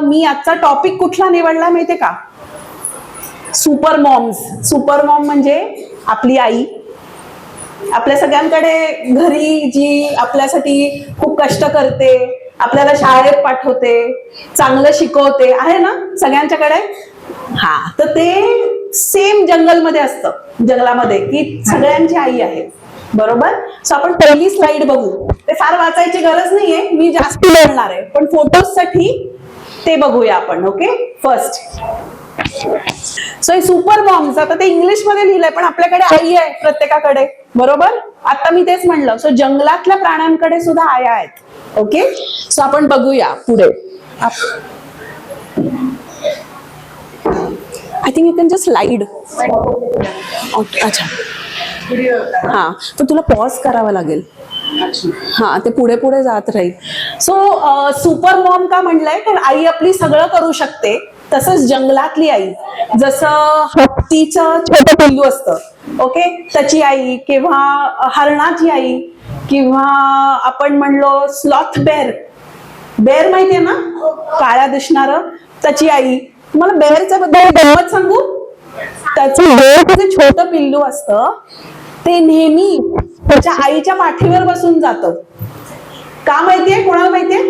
मी आजचा टॉपिक कुठला निवडला माहितीये का? Super moms. सुपर मॉम म्हणजे आपली आई. आपल्या सगळ्यांकडे घरी जी आपल्यासाठी खूप कष्ट करते, आपल्याला शाळेत पाठवते, चांगलं शिकवते, आहे ना सगळ्यांच्याकडे? हा, तर ते सेम जंगलमध्ये असतं, जंगलामध्ये, की सगळ्यांची आई आहे, बरोबर? सो आपण पहिली स्लाइड बघू. ते फार वाचायची गरज नाहीये, मी जास्त बोलणार आहे, पण फोटोज साठी ते बघूया आपण. Okay, first. So super moms, आता ते इंग्लिश मध्ये लिहिलंय, पण आपल्याकडे आई आहे प्रत्येकाकडे, बरोबर? आता मी तेच म्हणलं. सो जंगलातल्या प्राण्यांकडे सुद्धा आया आहेत. ओके, सो आपण बघूया पुढे. I think you can just slide. अच्छा, हा, पण तुला पॉज करावा लागेल. हा, ते पुढे पुढे जात राहील. सो सुपर मॉम का म्हणलंय? कारण आई आपली सगळं करू शकते. तसंच जंगलातली आई, जसं हत्तीचं छोटं पिल्लू असतं, ओके, त्याची आई, किंवा हरणाची आई, किंवा आपण म्हणलो स्लॉथ बेअर. बेअर माहितीये ना, काळ्या दिसणार, त्याची आई. तुम्हाला बेअरच्या बद्दल गंमत सांगू? त्याचं जे छोटं पिल्लू असतं ते नेहमी त्याच्या आईच्या पाठीवर बसून जातं. का माहितीये? कोणाला माहितीये?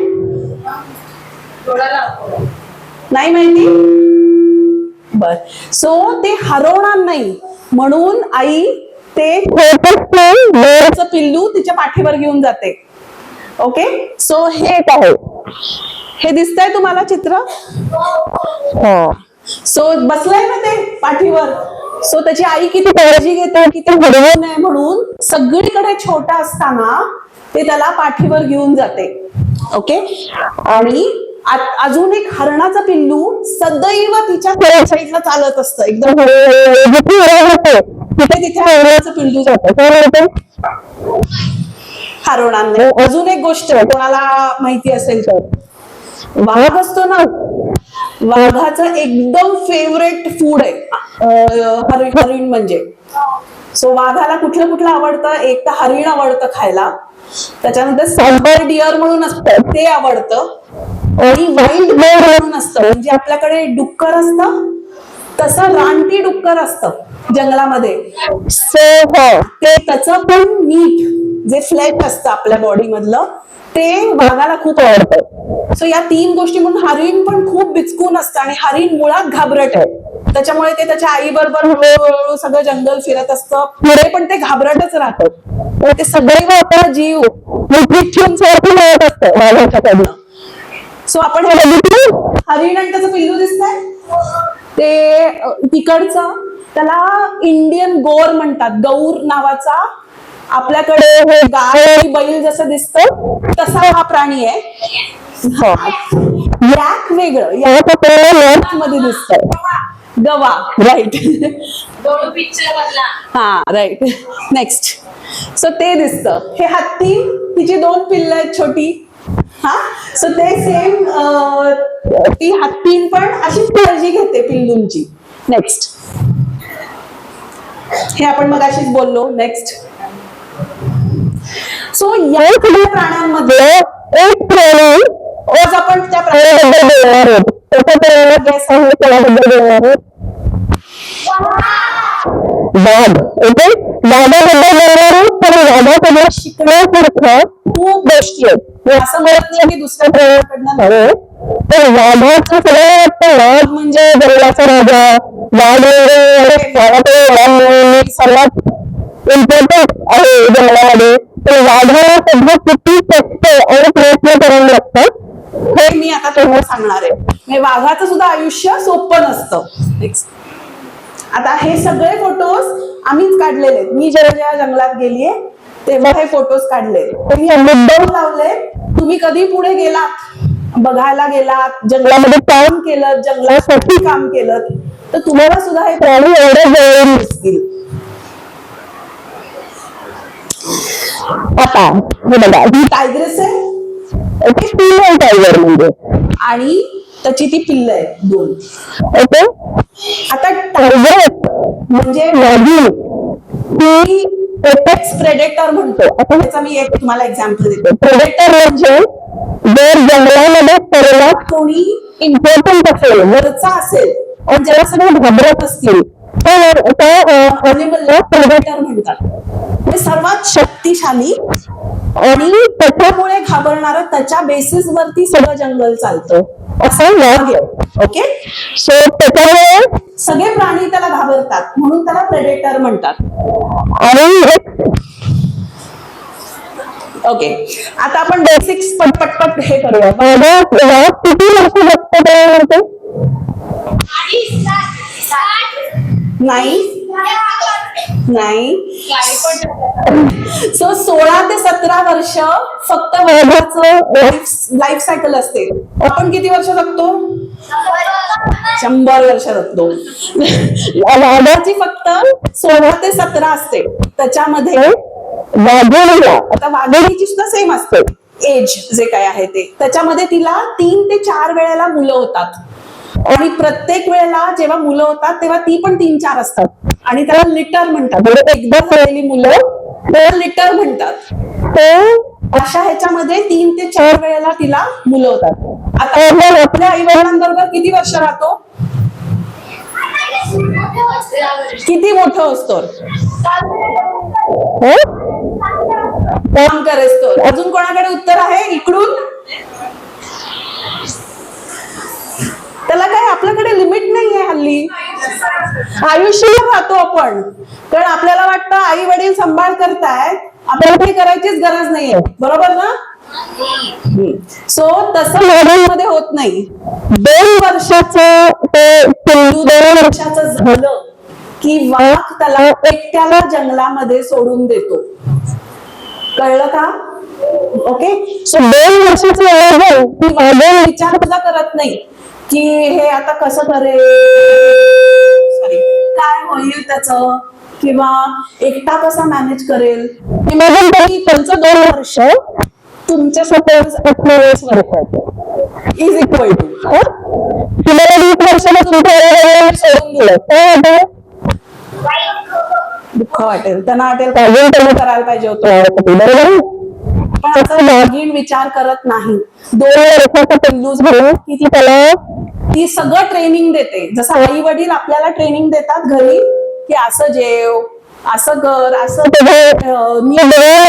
नाही माहिती? बर. सो ते हरवणार नाही म्हणून आई ते छोटं पिल्लू तिच्या पाठीवर घेऊन जाते. ओके, सो हे काय, हे दिसतंय तुम्हाला चित्र? सो बसलाय ना ते पाठीवर. सो त्याची आई किती काळजी घेते की ते हरवू नये म्हणून सगळीकडे छोटा असताना ते त्याला पाठीवर घेऊन जाते. ओके, आणि अजून एक हरणाचं पिल्लू सदैव तिच्या साईडला चालत असतं, एकदम तिथे हरणाचं पिल्लू जातं, हरवणार नाही. अजून एक गोष्ट कोणाला माहिती असेल तर, वाघ असतो ना, वाघाचं एकदम फेवरेट फूड आहे हरिण म्हणजे. सो वाघाला कुठलं कुठलं आवडतं? एक तर हरिण आवडतं खायला, त्याच्यानंतर सॅम्बर डिअर म्हणून असतं ते आवडतं, आणि वाईल्ड बेअर म्हणून असतं, म्हणजे आपल्याकडे डुक्कर असतं तसं रानटी डुक्कर असतं जंगलामध्ये. सो ते त्याचं पण मीठ जे फ्लेश असतं आपल्या बॉडी मधलं ते वाघाला खूप आवडतं. सो या तीन गोष्टी म्हणून हरिण पण खूप बिचकून असतं, आणि हरिण मुळात घाबरट आहे, त्याच्यामुळे ते त्याच्या आई बरोबर हळूहळू सगळं जंगल फिरत असतं. पुढे पण ते घाबरटच राहतं. ते सदैव आपला जीव मिळत असतं वाघाच्याकडनं. सो आपण हे बघितलं, हरिण आणि त्याचं पिल्लू दिसतंय ते तिकडचं, त्याला इंडियन गोर म्हणतात. गौर नावाचा, आपल्याकडे हे गाय आणि बैल जसं दिसतं तसा हा प्राणी आहे. याक वेगळं, याक मध्ये दिसतंय गवा, राईट. हा, राईट. नेक्स्ट, सो ते दिसतं. हे हत्ती, तिची 2 पिल्लं आहेत छोटी. हा, सो ते सेम, ती हत्तीन पण अशीच काळजी घेते पिल्लूंची. नेक्स्ट, हे आपण मगाशीच बोललो. नेक्स्ट, सो या सगळ्या प्राण्यांमध्ये एक प्राणी, आज आपण त्या प्राण्याबद्दल बोलणार आहोत. वाघ. ओके, वाघाबद्दल बोलणार आहोत, पण वाघाकडे शिकण्यासारखं खूप गोष्टी आहेत. असं म्हणत नाही की दुसऱ्या प्राण्याकडनं नव्हे, पण वाघाचं सगळं वाटतं वाघ म्हणजे जंगलाचा राजा, वाघ सर्वात इम्पॉर्टंट आहे जंगलामध्ये. पण वाघाला सध्या किती कष्ट आणि प्रयत्न करावे लागतात हे मी आता तुम्हाला सांगणार आहे. वाघाचं सुद्धा आयुष्य सोपं नसतं. आता हे सगळे फोटोज आम्हीच काढलेले आहेत. मी जेव्हा जंगलात गेलीये तेव्हा हे फोटोज काढले, मी मुद्दाम लावले. तुम्ही कधी पुढे गेलात, बघायला गेलात, जंगलामध्ये काम केलं, जंगलासाठी काम केलं, तर तुम्हाला सुद्धा हे प्राणी एवढे जवळून दिसतील. आता हे बघा, ही टायग्रेस आहे, फीमेल टायगर म्हणजे, आणि त्याची ती पिल्लं आहे 2. ओके, आता टायगर म्हणजे वाघीण, ती एपेक्स प्रेडेटर म्हणतो. आता त्याचा मी एक तुम्हाला एक्झाम्पल देतो. प्रेडेटर म्हणजे जर जंगलामध्ये सर्वात कोणी इम्पॉर्टंट असेल, वरचा असेल आणि ज्याला सगळे घाबरत असतील तर अॅनिमलला प्रेडेटर म्हणतात. म्हणजे सर्वात शक्तिशाली आणि त्याच्यामुळे घाबरणारं, त्याच्या बेसिस वरती सगळं जंगल चालतं असं वाघ आहे. ओके, सो त्याच्यामुळे सगळे प्राणी त्याला घाबरतात म्हणून त्याला प्रेडेटर म्हणतात. आणि ओके, आता आपण बेसिक्स पटपट हे करूया. किती वर्ष जगतो? नाही. सो 16 ते 17 वर्ष फक्त वाघाचं लाईफ सायकल असते. आपण किती वर्ष जगतो? 100 वर्ष जगतो. वाघाची फक्त 16 ते 17 असते. त्याच्यामध्ये वाघिणीला, आता वाघिणीची सुद्धा सेम असते एज जे काय आहे ते, त्याच्यामध्ये तिला 3 ते 4 वेळेला मुलं होतात. आणि प्रत्येक वेळेला जेव्हा मुलं होतात तेव्हा ती पण 3-4 असतात आणि त्याला लिटर म्हणतात. एकदा झालेली मुलं त्याला लिटर म्हणतात. तर अशा ह्याच्यामध्ये 3 ते 4 वेळेला तिला मुलं होतात. आता आपल्या आई वडिलांबरोबर किती वर्ष राहतो? किती मोठं असतो? काम करेस तो. अजून कोणाकडे उत्तर आहे इकडून? त्याला काय आपल्याकडे लिमिट नाहीये हल्ली. आयुष्यभर राहतो आपण. कारण आपल्याला वाटतं आई वडील सांभाळ करतायत, आपल्याला काही करायचीच गरज नाहीये. बरोबर ना? सो तसं मध्ये होत नाही. 2 वर्षाचं ते 2 वर्षाचं झालं की वाघ त्याला एकट्याला जंगलामध्ये सोडून देतो. कळलं का? ओके, सो 2 वर्षाचं ती वाघ विचार सुद्धा करत नाही की हे आता कसं करेल, काय होईल त्याचं, किंवा एकटा कसा मॅनेज करेल. त्यांचं 2 वर्ष तुमच्या सपोज 28 वर्षाचं इज इक्वल टू तुम्हाला 20 वर्षाला तुमच्या सोडून दिलं, दुःख वाटेल, त्यांना वाटेल काय करायला पाहिजे होतं. बरोबर, पण असं वाघीण विचार करत नाही. 2 वर्षाचा पेल्लू झालं की ती त्याला ती सगळं ट्रेनिंग देते. जसं आई वडील आपल्याला ट्रेनिंग देतात घरी की असं जेव, असं कर, असं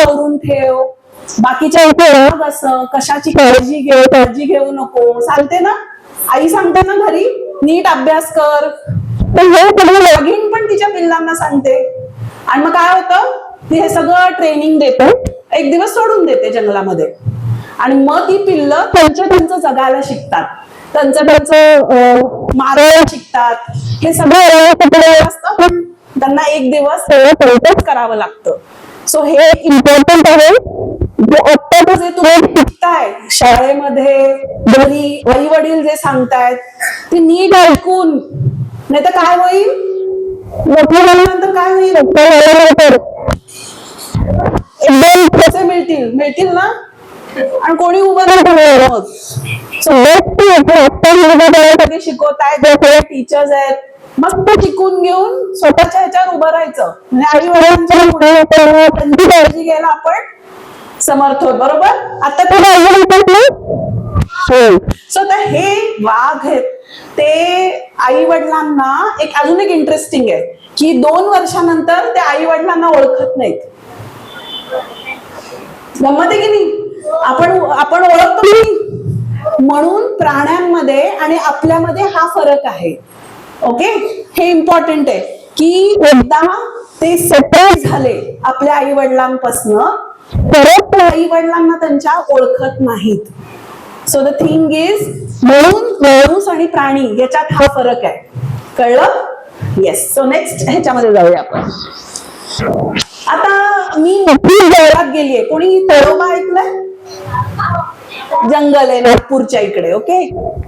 करून ठेव, बाकीच्या इथे राग, असं कशाची काळजी घेऊ नको, चालते ना. आई सांगते ना घरी नीट अभ्यास कर, तर हे सगळं वाघीण पण तिच्या पिल्लांना सांगते. आणि मग काय होतं, ती हे सगळं ट्रेनिंग देते, एक दिवस सोडून देते जंगलामध्ये. आणि मग ती पिल्लं त्यांचं जगायला शिकतात, त्यांचं मारायला शिकतात. हे सगळं असतं पण त्यांना एक दिवस सगळं करावं लागतं. सो हे इम्पॉर्टंट आहे. आता जे तुम्ही शिकताय शाळेमध्ये, घरी आई वडील जे सांगतायत ते नीट ऐकून, नाही तर काय होईल, मोठं झाल्यानंतर काय होईल, एकदम पैसे मिळतील ना, आणि कोणी उभं नाही. मग शिकवतायत टीचर्स आहेत, मग ते शिकून घेऊन स्वतःच्या ह्याच्यावर उभं राहायचं. म्हणजे आई वडिलांच्या पुढे त्यांची काळजी घ्यायला आपण समर्थ होत. बरोबर, आता ते सो तर हे वाघ आहेत ते आई वडिलांना अजून एक इंटरेस्टिंग आहे की 2 वर्षानंतर ते आई वडिलांना ओळखत नाहीत. गंमत आहे की नाही? आपण ओळखतो नाही. म्हणून प्राण्यांमध्ये आणि आपल्यामध्ये हा फरक आहे. ओके, हे इम्पॉर्टंट आहे की एकदा ते सेपरेट झाले आपल्या आई वडिलांपासून, परत आई वडिलांना त्यांच्या ओळखत नाहीत. सो द थिंग इज, म्हणून माणूस आणि प्राणी याच्यात हा फरक आहे. कळलं? येस. सो नेक्स्ट ह्याच्यामध्ये जाऊया आपण. आता मी मोठी जंगलात गेलीये. कोणी ताडोबा ऐकलंय? जंगल आहे नागपूरच्या इकडे. ओके,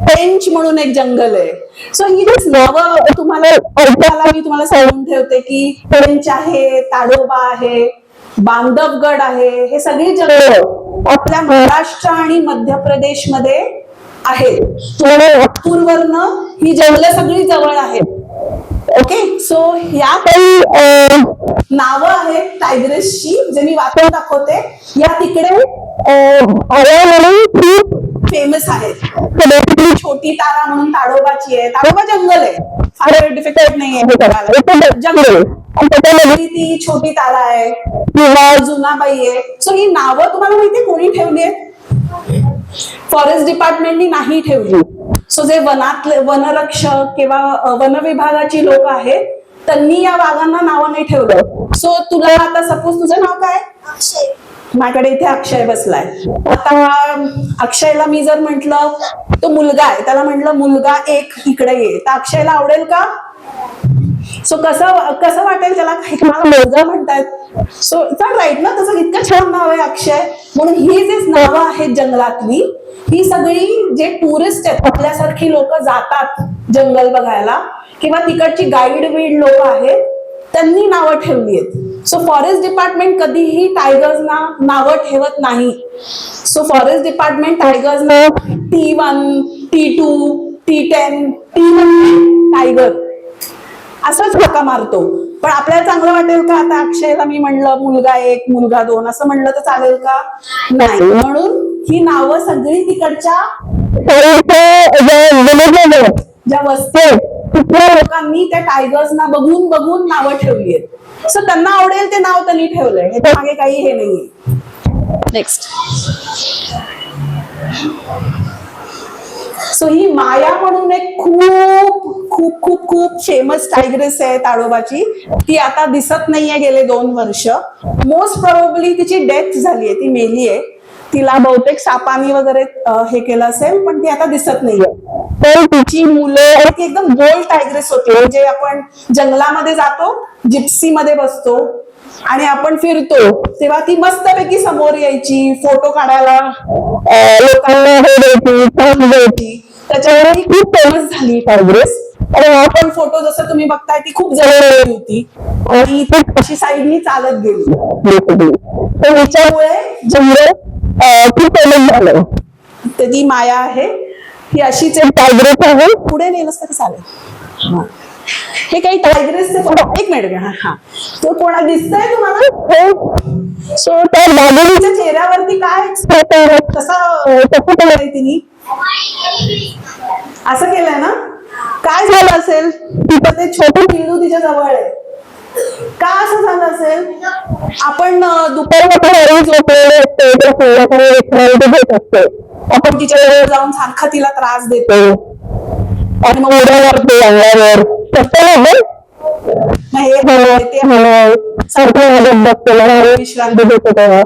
पेंच म्हणून एक जंगल आहे. सो ही जी नावं तुम्हाला ऐकायला मी तुम्हाला सांगून ठेवते की पेंच आहे, ताडोबा आहे, बांधवगड आहे. हे सगळी जंगल आपल्या महाराष्ट्र आणि मध्य प्रदेश मध्ये आहेत. नागपूरवरनं ही जंगलं सगळी जवळ आहेत. ओके, सो या काही नावं आहेत टायग्रेसची, जे मी वाचून दाखवते. या तिकडे खूप फेमस आहेत. छोटी तारा म्हणून ताडोबाची आहे. ताडोबा जंगल आहे, फार डिफिकल्ट नाही आहे जंगल. त्याच्यामध्ये ती छोटी तारा आहे किंवा जुनाबाई आहे. सो ही नावं तुम्हाला माहितीये कोणी ठेवली आहेत? फॉरेस्ट डिपार्टमेंटनी नाही ठेवली. सो जे वनातले वनरक्षक किंवा वन विभागाची लोक आहेत त्यांनी या वाघांना नावं नाही ठेवलं. सो तुला आता सपोज तुझं नाव काय? अक्षय. माझ्याकडे इथे अक्षय बसलाय. आता अक्षयला मी जर म्हंटल तो मुलगा आहे, त्याला म्हंटल मुलगा एक इकडे ये, तर अक्षयला आवडेल का? सो कसं वाटेल त्याला? मला मुलगा म्हणतायत. सो इट्स नॉट राईट ना. त्याचं इतकं छान नाव आहे अक्षय. म्हणून ही जी नावं आहेत जंगलातली, ही सगळी जे टुरिस्ट आहेत, आपल्यासारखी लोक जातात जंगल बघायला किंवा तिकडची गाईड बीड लोक आहेत, त्यांनी नावं ठेवली आहेत. सो फॉरेस्ट डिपार्टमेंट कधीही टायगर्सना नावं ठेवत नाही. सो फॉरेस्ट डिपार्टमेंट टायगर्सना T1, T2, T10, T1 tiger असंच हाका मारतो. पण आपल्याला चांगलं वाटेल का आता अक्षयला मी म्हणलं मुलगा एक मुलगा दोन असं म्हणलं तर चालेल का? नाही. म्हणून ही नावं सगळी तिकडच्या ज्या वस्ती आहेत तिथल्या लोकांनी त्या टायगर्सना बघून बघून नावं ठेवली आहेत. सो त्यांना आवडेल ते नाव त्यांनी ठेवलंय, हे मागे काही हे नाहीये. नेक्स्ट. सो ही माया म्हणून एक खूप खूप खूप खूप फेमस टायग्रेस आहे ताडोबाची. ती आता दिसत नाहीये गेले 2 वर्ष. मोस्ट प्रोबेबली तिची डेथ झालीये, ती मेली आहे. तिला बहुतेक सापानी वगैरे हे केलं असेल, पण ती आता दिसत नाहीये. तर तिची मुलं ती एकदम बोल्ड टायग्रेस होती. म्हणजे आपण जंगलामध्ये जातो, जिप्सी मध्ये बसतो आणि आपण फिरतो तेव्हा ती मस्तपैकी समोर यायची, फोटो काढायला लोकांना हे द्यायची. त्याच्यामुळे ती खूप फेमस झाली टायग्रेस. आणि हा पण फोटो जसं तुम्ही बघताय ती खूप जवळ होती आणि ती अशी साईडनी चालत गेली. तर हिच्यामुळे जंगल खूप फेमस झालं. तर ती माया आहे, ही अशीच एक टायग्रेस आहे. पुढे नेलंच तरी चालेल. हे काही टायग्रेसचे फोटो. एक मिनिट घ्या. हा तो कोणा दिसतंय तुम्हाला? सो त्या बागुलीच्या चेहऱ्यावरती काय कसं केलंय तिने? असं केलंय ना. काय झालं असेल? तिथं ते छोटं पिल्लू तिच्या जवळ आहे. का असं झालं असेल? आपण दुपारी झोपलेले असते, आपण तिच्या जवळ जाऊन सारखा तिला त्रास देतो आणि मग उड्यावरती अंगावर विश्रांती देतो तेव्हा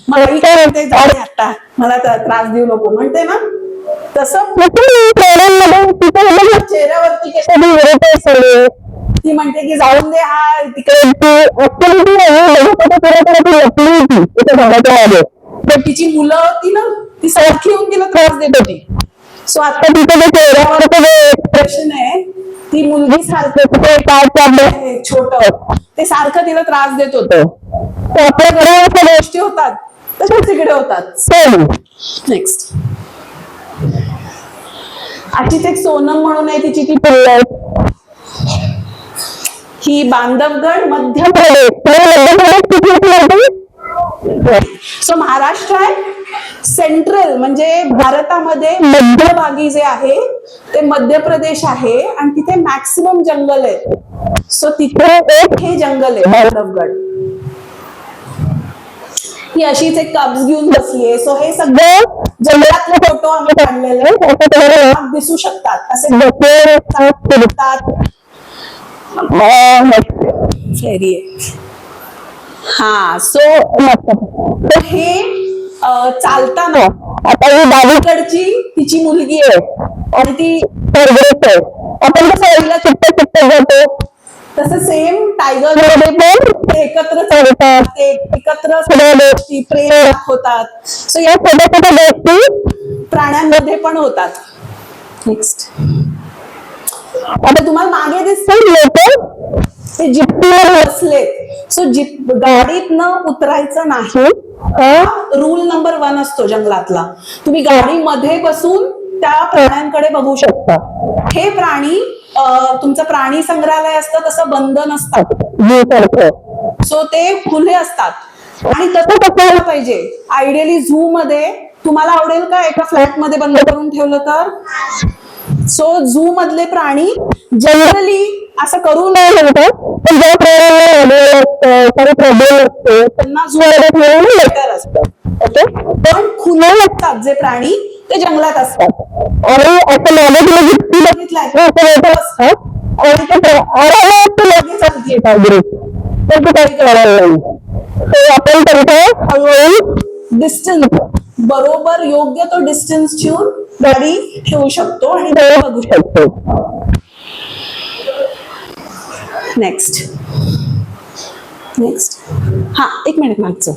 मला काय म्हणते, जाऊ आता मला त्रास देऊ नको म्हणते ना. तसं चेहऱ्यावरती ती म्हणते की जाऊन दे, हा तिकडे पण तिची मुलं ती ना ती सारखी येऊन तिला त्रास देत होती. सो आता तिथं चेहऱ्यावरचं जे एक्सप्रेशन आहे, ती मुलगी सारखं छोट ते सारखं तिला त्रास देत होतं. तर आपल्या घरावर गोष्टी होतात तशाच तिकडे होतात. नेक्स्ट. अशीच एक सोनम म्हणून आहे, तिची ती पिल्लं आहेत. ही बांधवगड मध्य प्रदेश. सो महाराष्ट्र आहे. सेंट्रल म्हणजे भारतामध्ये मध्यभागी जे आहे ते मध्य प्रदेश आहे आणि तिथे मॅक्सिमम जंगल आहे. सो तिथे एक हे जंगल आहे बांधवगड. ही अशीच एक कब्ज घेऊन बसलीये. सो हे सगळं जंगलातले फोटो आम्ही काढलेले दिसू शकतात. असे फिरतात. हा सो हे चालताना आता ही बाजूकडची तिची मुलगी आहे आणि ती टायग्रेस आहे. आपण कसं आईला चिट्ट चिट्ट जातो तसं सेम टायगर मध्ये पण एकत्र चालतात, ते एकत्र सगळ्या गोष्टी प्रेम दाखवतात. सो या छोट्या छोट्या गोष्टी प्राण्यांमध्ये पण होतात. नेक्स्ट. आता तुम्हाला मागे दिसतात लोक ते जिप्सीवर बसलेत. सो गाडीत न उतरायचं नाही, रूल नंबर 1 असतो जंगलातला. तुम्ही गाडीमध्ये बसून त्या प्राण्यांकडे बघू शकता. हे प्राणी तुमचं प्राणी संग्रहालय असतं तसं बंद नसतात. सो ते खुले असतात आणि तसं करायला पाहिजे. आयडियली झू मध्ये तुम्हाला आवडेल का एका फ्लॅट मध्ये बंद करून ठेवलं तर? सो झू मधले प्राणी जनरली असं करू नये म्हणतात, पण ज्या प्राण्यांना प्रॉब्लेम असतो त्यांना झू मध्ये ठेवणं बेटर असतं. ओके, पण खुले असतात जे प्राणी ते जंगलात असतात. आणि असं नॉलेज बघितलंय असतात आणि ते लगेच अगदी तर ते काही करणार नाही. आपण त्यांचा हळूहळू डिस्टन्स बरोबर योग्य तो डिस्टन्स ठेवून गाडी ठेवू शकतो आणि बघू शकतो. नेक्स्ट हा एक मिनिट मागचं.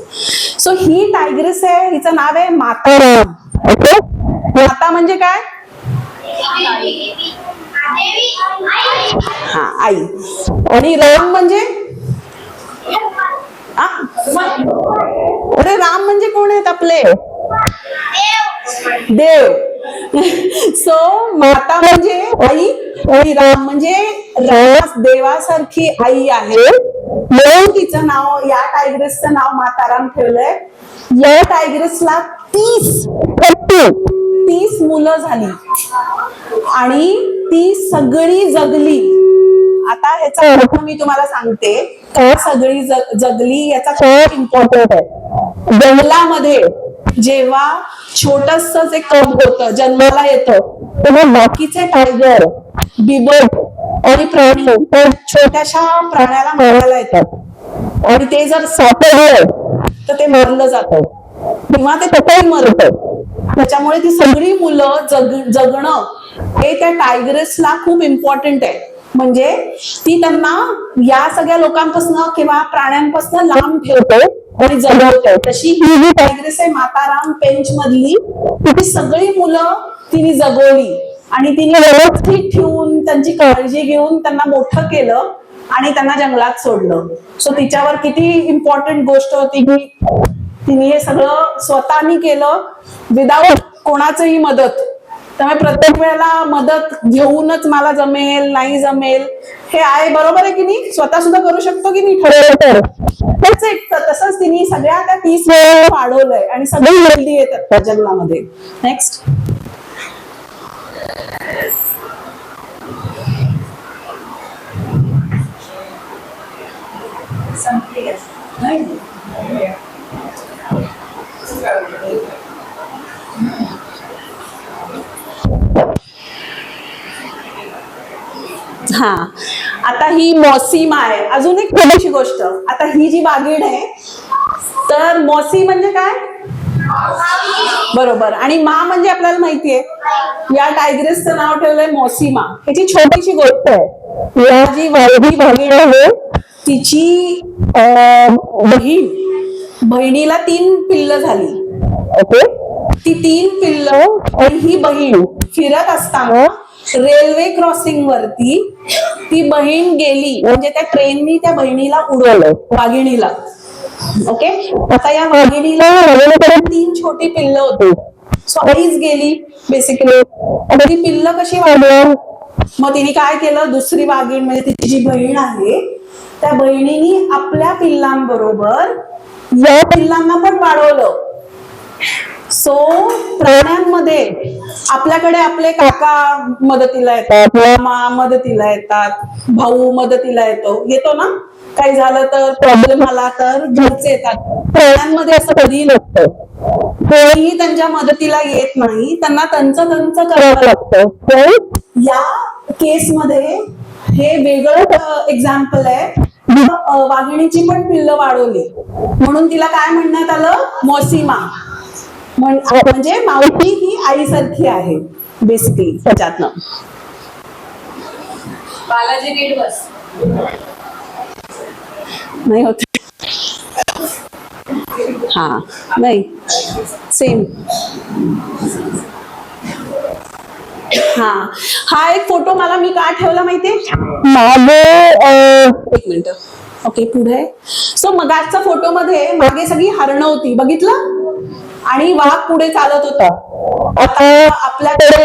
सो ही टायग्रेस आहे, हिचं नाव आहे माताराम. ओके, माता म्हणजे काय? हा, आई. आणि राम म्हणजे अरे राम म्हणजे कोण आहेत आपले? देव. सो माता म्हणजे आई आणि राम म्हणजे देवासारखी आई आहे, म्हणून तिचं नाव, या टायग्रेसचं नाव माताराम ठेवलंय. या टायग्रेसला 30 मुलं झाली आणि ती सगळी जगली. आता ह्याचा अर्थ मी तुम्हाला सांगते, का सगळी जगली याचा खूप इम्पॉर्टंट आहे. जंगलामध्ये जेव्हा छोटस एक कण होतं, जन्माला येतं, तेव्हा बाकीचे टायगर, बिबट आणि प्राणी तर छोट्याशा प्राण्याला मारायला येतात आणि ते जर सापडलं तर ते मारलं जातं किंवा ते तसंही मरतं. त्याच्यामुळे ती सगळी मुलं जगणं हे त्या टायग्रेसला खूप इम्पॉर्टंट आहे. म्हणजे ती त्यांना या सगळ्या लोकांपासून किंवा प्राण्यांपासून लांब ठेवते आणि जगवते. तशी ही जी टायग्रेस आहे माताराम पेंच मधली, ती सगळी मुलं तिने जगवली आणि तिने व्यवस्थित ठेवून त्यांची काळजी घेऊन त्यांना मोठं केलं आणि त्यांना जंगलात सोडलं. सो तिच्यावर किती इम्पॉर्टंट गोष्ट होती की तिने हे सगळं स्वतःनी केलं विदाऊट कोणाचंही मदत. त्यामुळे प्रत्येक वेळेला मदत घेऊनच मला जमेल नाही जमेल हे आहे, बरोबर आहे की नाही? स्वतः सुद्धा करू शकतो की नाही ठरवलं तर. तसंच तिने सगळ्या त्या 30 वेळा वाढवलंय आणि सगळे हेल्दी येतात त्या जंगलामध्ये. नेक्स्ट हा, आता ही मौसीमा आहे. अजून एक थोडीशी गोष्ट, आता ही जी बागीड आहे तर मौसी म्हणजे काय? बरोबर. आणि मा म्हणजे आपल्याला माहितीये, या टायग्रेसचं नाव ठेवलंय मौसीमा. ह्याची छोटीशी गोष्ट आहे. या जी वाळवी बागीड आहे तिची बहिणीला 3 पिल्ल झाली. ओके, ती 3 पिल्ल आणि ही बहीण फिरत असताना रेल्वे क्रॉसिंग वरती ती बहीण गेली, म्हणजे त्या ट्रेननी त्या बहिणीला उडवलं, वाघिणीला. ओके, आता या वाघिणीला 3 छोटी पिल्ल होती. सो आईच गेली बेसिकली. आता ती पिल्ल कशी वाढवली? मग तिने काय केलं, दुसरी वाघीण म्हणजे तिची जी बहीण आहे त्या बहिणीनी आपल्या पिल्लांबरोबर या पिल्लांना पण वाढवलं. सो प्राण्यांमध्ये आपल्याकडे आपले काका मदतीला येतात, मामा मदतीला येतात, भाऊ मदतीला येतो ना, काही झालं तर प्रॉब्लेम आला तर घरचे येतात. प्राण्यांमध्ये असं कधीही नसतं, कोणीही त्यांच्या मदतीला येत नाही, त्यांना त्यांचं करावं लागतं. पण या केसमध्ये हे वेगळं एक्झाम्पल आहे. वाघिणीची पण पिल्ल वाढवली म्हणून तिला काय म्हणण्यात आलं, मौसीमा. म्हणजे मावशी ही आईसारखी आहे बेसिकली. त्याच्यातनं बालाजी नीट बस नाही होत. हा नाही सेम. हा एक फोटो मला मी का ठेवला माहितीये मागे, एक मिनिट. ओके, पुढे. सो मगाच्या फोटो मध्ये मागे सगळी हरणं होती, बघितलं, आणि वाघ पुढे चालत होता. आता आपल्याकडे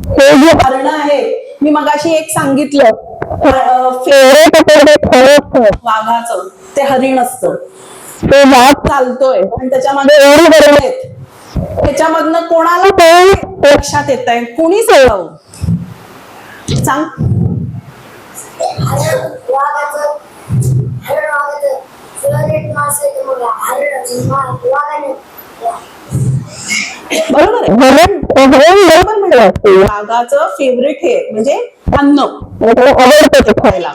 हे जे हरणं आहे, मी मगाशी एक सांगितलं फेवरेट वाघाचं ते हरिण असतं. ते वाघ चालतोय आणि त्याच्यामध्ये एवढे बरोबर आहेत, त्याच्यामधनं कोणाला ते लक्षात येत आहे, कुणी सळव सांग. बरोबर आहे, बरोबर म्हणलं. वाघाचं फेवरेट हे म्हणजे अन्न आवडतं ते खायला.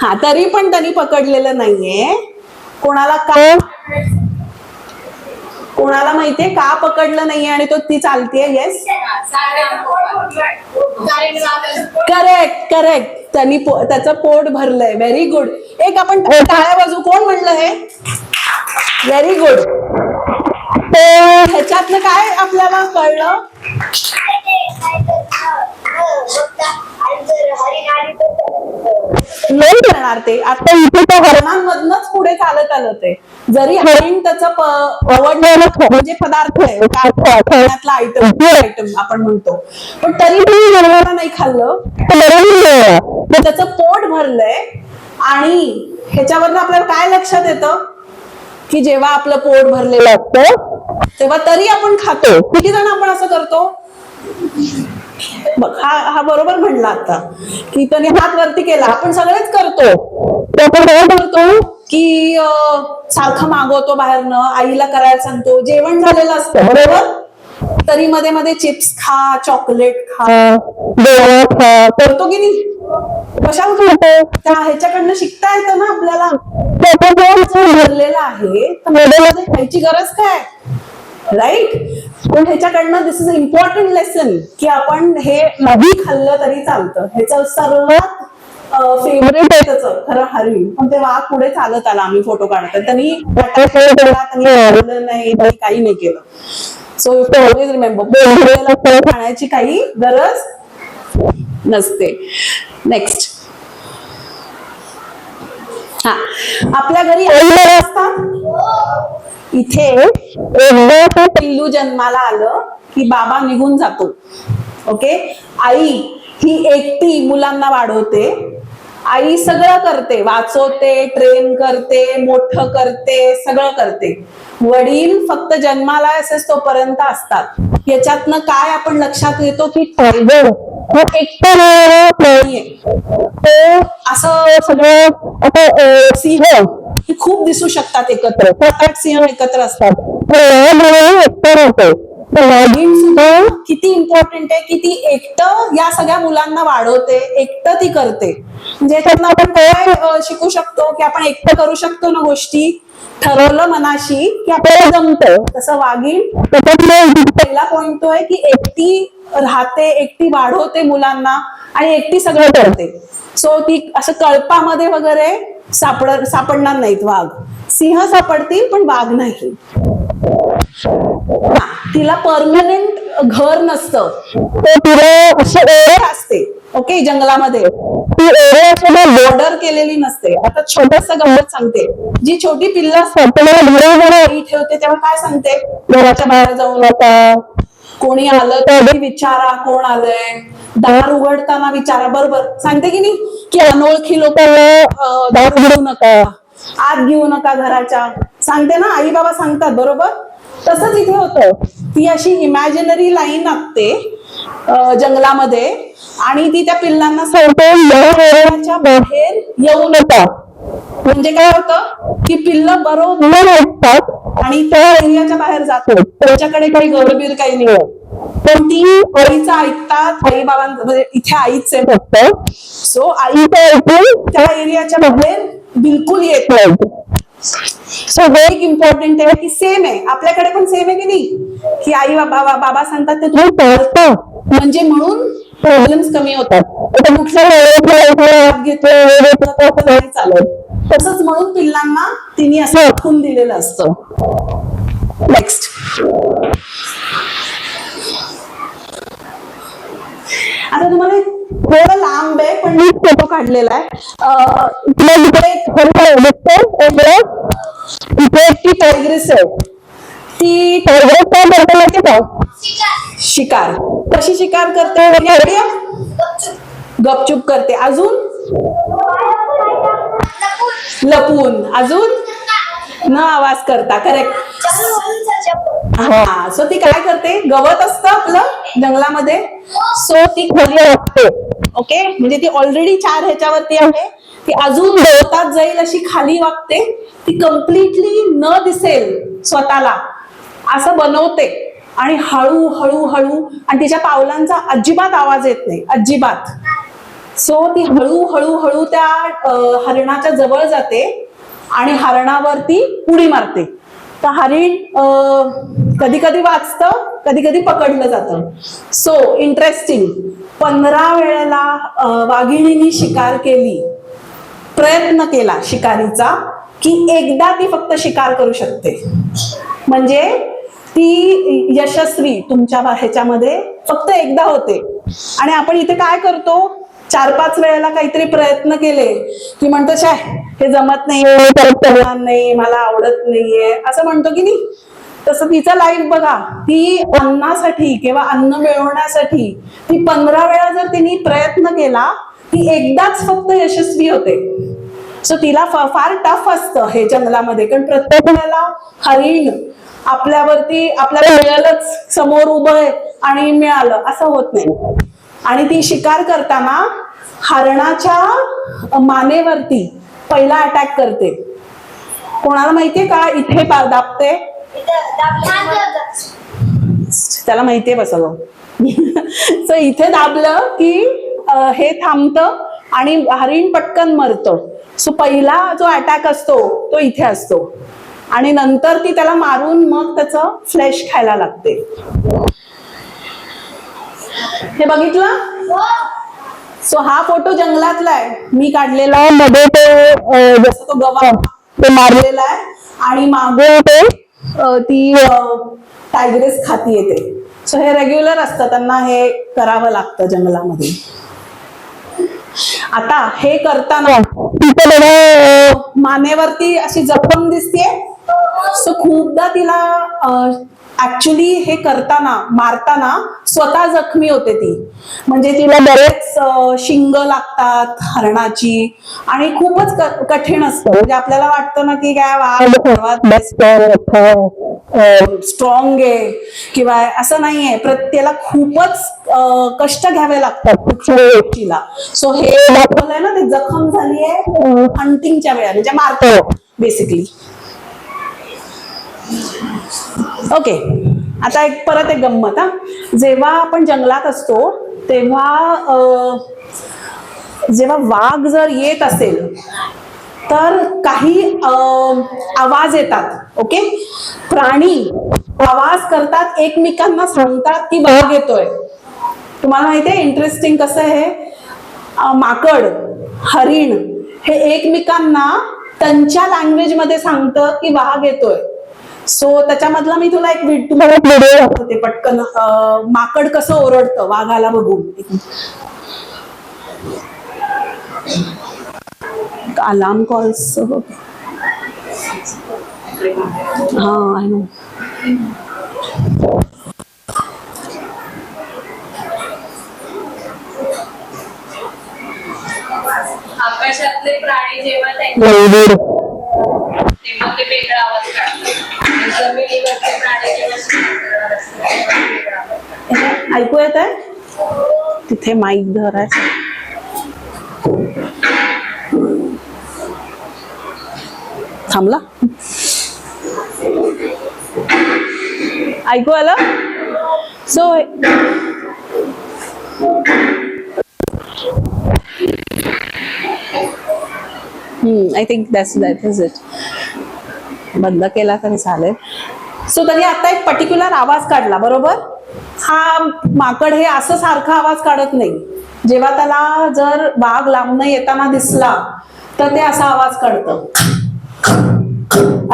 हा, तरी पण त्यांनी पकडलेलं नाहीये. कोणाला का, कोणाला माहितीये का पकडलं नाहीये आणि तो ती चालतीये. येस, करेक्ट करेक्ट, त्यांनी त्याचं पोट भरलंय. Very good. एक आपण टाळ्या बाजू, कोण म्हणलं हे? Very good. ह्याच्यातनं काय आपल्याला कळलं? नाही करणार ते. आता इथे त्या हरणांमधनच पुढे चालत आलं ते. जरी हरिण त्याचं आवडलेलं म्हणजे पदार्थ आहे, खाण्यातला आयटम आपण म्हणतो, पण तरी तुम्ही हरणाला नाही खाल्लं तर त्याचं पोट भरलंय. आणि ह्याच्यावरनं आपल्याला काय लक्षात येतं की जेव्हा आपलं पोट भरलेलं असतं तेव्हा तरी आपण खातो. किती जण आपण असं करतो? बघ, हा बरोबर म्हणला आता की त्याने हात वरती केला. आपण सगळेच करतो. आपण काय करतो की सारखं मागवतो बाहेरनं, आईला करायला सांगतो, जेवण झालेलं असतं बरोबर, तरी मध्ये मध्ये चिप्स खा, चॉकलेट खा, करतो की नाही? कशाला करतो? त्या ह्याच्याकडनं शिकता येतं ना आपल्याला. भरलेला आहे तर मध्ये खायची गरज काय, राईट? पण ह्याच्याकडनं दिस इज इम्पॉर्टंट लेसन की आपण हे नाही खाल्लं तरी चालतं. ह्याचं सर्वात फेवरेट आहे त्याचं खरं हरिण. पण ते वाघ पुढे चालत आला, आम्ही फोटो काढतो, त्यांनी नाही, काही नाही केलं. So you to always remember, फळ खाण्याची काही गरज नसते. नेक्स्ट, हा, आपल्या घरी आई असतात. इथे एकदा पिल्लू जन्माला आलं की बाबा निघून जातो. ओके, आई ही एकटी मुलांना वाढवते. आई सगळं करते, वाचवते, ट्रेन करते, मोठं करते, सगळं करते. वडील फक्त जन्माला असेच तोपर्यंत असतात. याच्यातनं काय आपण लक्षात येतो की टायगर तो एकटा नाहीये, तो असं सगळं. आता सिंह ही खूप दिसू शकतात एकत्र, 7-8 सिंह एकत्र असतात, वाघीण सुद्धा किती इम्पॉर्टंट आहे की ती एकटं या सगळ्या मुलांना वाढवते, एकटं ती करते. म्हणजे याच्यातनं आपण काय शिकू शकतो की आपण एकटं करू शकतो ना गोष्टी, ठरवलं मनाशी की आपल्याला जमतं. तसं वाघीण पहिला पॉइंट तो आहे की एकटी राहते, एकटी वाढवते मुलांना आणि एकटी सगळं करते. सो ती असं कळपामध्ये वगैरे सापडणार नाहीत वाघ. सिंह सापडतील पण वाघ नाही. तिला परमनंट घर नसतं, ते तिला असे एरिया असते. ओके, जंगलामध्ये ती एरिया बॉर्डर केलेली नसते. आता छोटस गंमत सांगते. जी छोटी पिल्लं असतात घरी ठेवते तेव्हा काय सांगते, घराच्या बाहेर जाऊ नका, कोणी आलं तर विचारा कोण आलंय, दार उघडताना विचारा. बरोबर सांगते की नाही की अनोळखी लोकांना दार उघडू नका, आत घेऊ नका घराच्या, सांगते ना, आई बाबा सांगतात बरोबर. तसंच इथे होतं. ती अशी इमॅजिनरी लाईन आखते जंगलामध्ये आणि ती त्या पिल्लांना सांगते घराच्या बाहेर येऊ नका. म्हणजे काय होतं की पिल्लं बरोबर ऐकतात आणि त्या एरियाच्या बाहेर जातात, त्यांच्याकडे काही गरबीर काही नाही. पण ती आईचं ऐकतात, आई बाबांचं, म्हणजे इथे आईच आहे फक्त. सो आईचं ऐकून त्या एरियाच्या बाहेर बिलकुल येत नाही. सो हे एक इम्पॉर्टंट आहे की सेम आहे आपल्याकडे पण सेम आहे की नाही की आई बाबा सांगतात ते तुम्ही पळता, म्हणजे म्हणून प्रॉब्लेम्स कमी होतात. आता कुठल्या घेतलं चालत, तसंच म्हणून पिल्लांना तिने असं आखून दिलेलं असतं. नेक्स्ट, आता तुम्हाला थोडं लांब आहे पण मी फोटो काढलेला आहे. इथे ती टायग्रेस आहे. ती टायग्रेस काय करते माहिती का? शिकार. कशी शिकार करते आयडिया? गपचूप करते. अजून लपून. अजून न आवाज करता. करेक्ट. हा, सो ती काय करते, गवत असतं आपलं जंगलामध्ये, सो ती खाली वागते. ओके, म्हणजे ती ऑलरेडी 4 ह्याच्यावरती आहे, ती अजून गवतात जाईल अशी खाली वागते. ती कम्प्लिटली न दिसेल स्वतःला असं बनवते आणि हळू हळू हळू, आणि तिच्या पावलांचा अजिबात आवाज येत नाही, अजिबात. सो ती हळू हळू हळू त्या हरणाच्या जवळ जाते आणि हरणावरती उडी मारते. तर हरिण कधी कधी वाचतं, कधी कधी पकडलं जातं. So interesting. 15 वेळेला वाघिणीने शिकार केली, प्रयत्न केला शिकारीचा, की एकदा ती फक्त शिकार करू शकते. म्हणजे ती यशस्वी तुमच्या ह्याच्यामध्ये फक्त एकदा होते. आणि आपण इथे काय करतो, 4-5 वेळेला काहीतरी प्रयत्न केले की म्हणतो छाय हे जमत नाहीये, परत करणार नाही, मला आवडत नाहीये, असं म्हणतो की नाही. तसं तिचं लाईफ बघा, ती अन्नासाठी किंवा अन्न मिळवण्यासाठी ती 15 वेळा जर तिने प्रयत्न केला, ती एकदाच फक्त यशस्वी होते. सो तिला फार टफ असतं हे जंगलामध्ये, कारण प्रत्येक वेळेला हरिण आपल्यावरती, आपल्याला मिळालंच, समोर उभं आहे आणि मिळालं असं होत नाही. आणि ती शिकार करताना हरणाच्या मानेवरती पहिला अटॅक करते. कोणाला माहितीये का, इथे दाबते, त्याला माहितीये बस सगळं. सो इथे दाबलं की हे थांबतं आणि हरिण पटकन मरतं. सो पहिला जो अटॅक असतो तो इथे असतो आणि नंतर ती त्याला मारून मग त्याचं फ्लेश खायला लागते. हे बघितलं. सो हा फोटो जंगलातला आहे, मी काढलेला आहे. मध्ये ते जसं तो गवा ते मारलेला आहे आणि मागे ते ती टायग्रेस खाती येते. सो हे रेग्युलर असतं, त्यांना हे करावं लागतं जंगलामध्ये. आता हे करताना तिथे मानेवरती अशी जखम दिसतेय. सो खूपदा तिला ऍक्च्युली हे करताना, मारताना स्वतः जखमी होते ती. म्हणजे तिला बरेच शिंग लागतात हरणाची आणि खूपच कठीण असतं. म्हणजे आपल्याला वाटतं ना की काय वाघ सर्वात बेस्ट स्ट्रॉंग आहे किंवा असं नाहीये, त्याला खूपच कष्ट घ्यावे लागतात कुठल्याही गोष्टीला. सो हे दाखवलंय ना, ते जखम झाली आहे हंटिंगच्या वेळेला, म्हणजे मारतो बेसिकली. ओके, आता परत एक गंमत. जेव्हा आपण जंगलात असतो तेव्हा जेव्हा वाघ जर येत असेल तर काही आवाज येतात. ओके, प्राणी आवाज करतात, एकमेकांना सांगतात की वाघ येतोय. तुम्हाला माहितीये इंटरेस्टिंग कसं आहे, माकड, हरिण हे एकमेकांना त्यांच्या लँग्वेज मध्ये सांगतं की वाघ येतोय. सो त्याच्यामधला मी तुला एक तुम्हाला व्हिडिओ दाखवते पटकन, माकड कसं ओरडतं वाघाला बघून. Alarm calls. हा, आय नो. आकाशातले प्राणी जेव्हा तेव्हा ते वेगळा आवाज काढतात. जमिनीवरचे प्राणी जेव्हा ऐकू येत आहे? तिथे माईक धरायचं. थांबला, ऐकू आलं? So I think that is it. बंद केला तरी चालेल. सो तरी आता एक पर्टिक्युलर आवाज काढला, बरोबर? हा माकड हे असं सारखा आवाज काढत नाही. जेव्हा त्याला जर वाघ लांबनं येताना दिसला तर ते असा आवाज काढतं.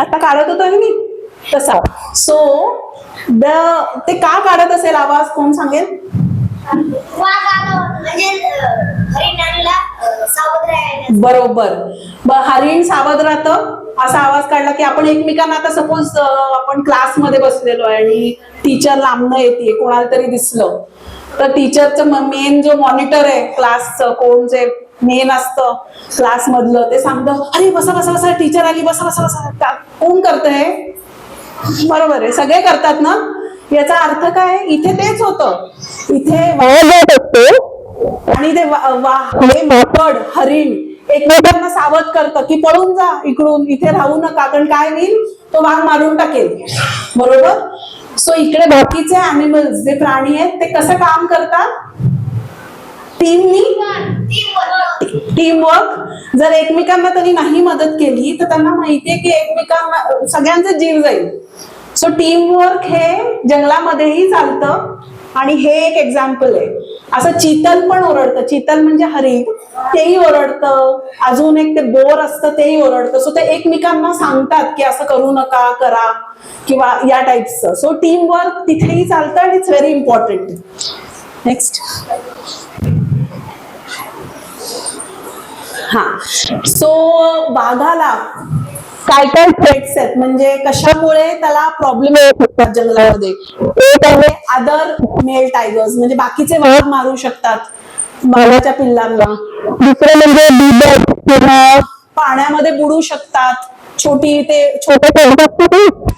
आता काढत होतो मी तसा. सो ते का काढत असेल आवाज, कोण सांगेल? बरोबर, हरिण सावध राहतं. असा आवाज काढला की आपण एकमेकांना, आता सपोज आपण क्लासमध्ये बसलेलो आहे आणि टीचर लांबणं येते, कोणाला तरी दिसलं तर टीचरचं मेन जो मॉनिटर आहे क्लासचं, कोण जे मेन असतं क्लास मधलं, ते सांगतं अरे बसा बसा बसा टीचर आली, बसा बसा बसा. कोण करतंय? बरोबर आहे, सगळे करतात ना. याचा अर्थ काय? इथे तेच होतं. इथे वाघ असते आणि ते माकड, हरिण एकमेकांना सावध करतं की पळून जा इकडून, इथे राहू नका, कारण काय होईल, तो वाघ मारून टाकेल. बरोबर. सो इकडे बाकीचे अॅनिमल्स जे प्राणी आहेत ते कसं काम करतात? टीमवर्क. जर एकमेकांना त्यांनी नाही मदत केली तर त्यांना माहितीये की एकमेकांना सगळ्यांचा जीव जाईल. सो टीमवर्क हे जंगलामध्येही चालतं आणि हे एक एक्झाम्पल आहे. असं चितल पण ओरडतं. चितल म्हणजे हरिण, तेही ओरडतं. अजून एक ते बोर असतं, तेही ओरडतं. सो ते एकमेकांना सांगतात की असं करू नका, करा, किंवा या टाईपचं. सो टीमवर्क तिथेही चालतं आणि इट्स व्हेरी इम्पॉर्टंट. नेक्स्ट. हा. सो वाघाला काय काय थ्रेट्स आहेत, म्हणजे कशामुळे त्याला प्रॉब्लेम येऊ शकतात जंगलामध्ये. एक आहे अदर मेल टायगर्स, म्हणजे बाकीचे वाघ मारू शकतात वाघाच्या पिल्लांना. दुसरं म्हणजे बिबट किंवा पाण्यामध्ये बुडू शकतात. छोटे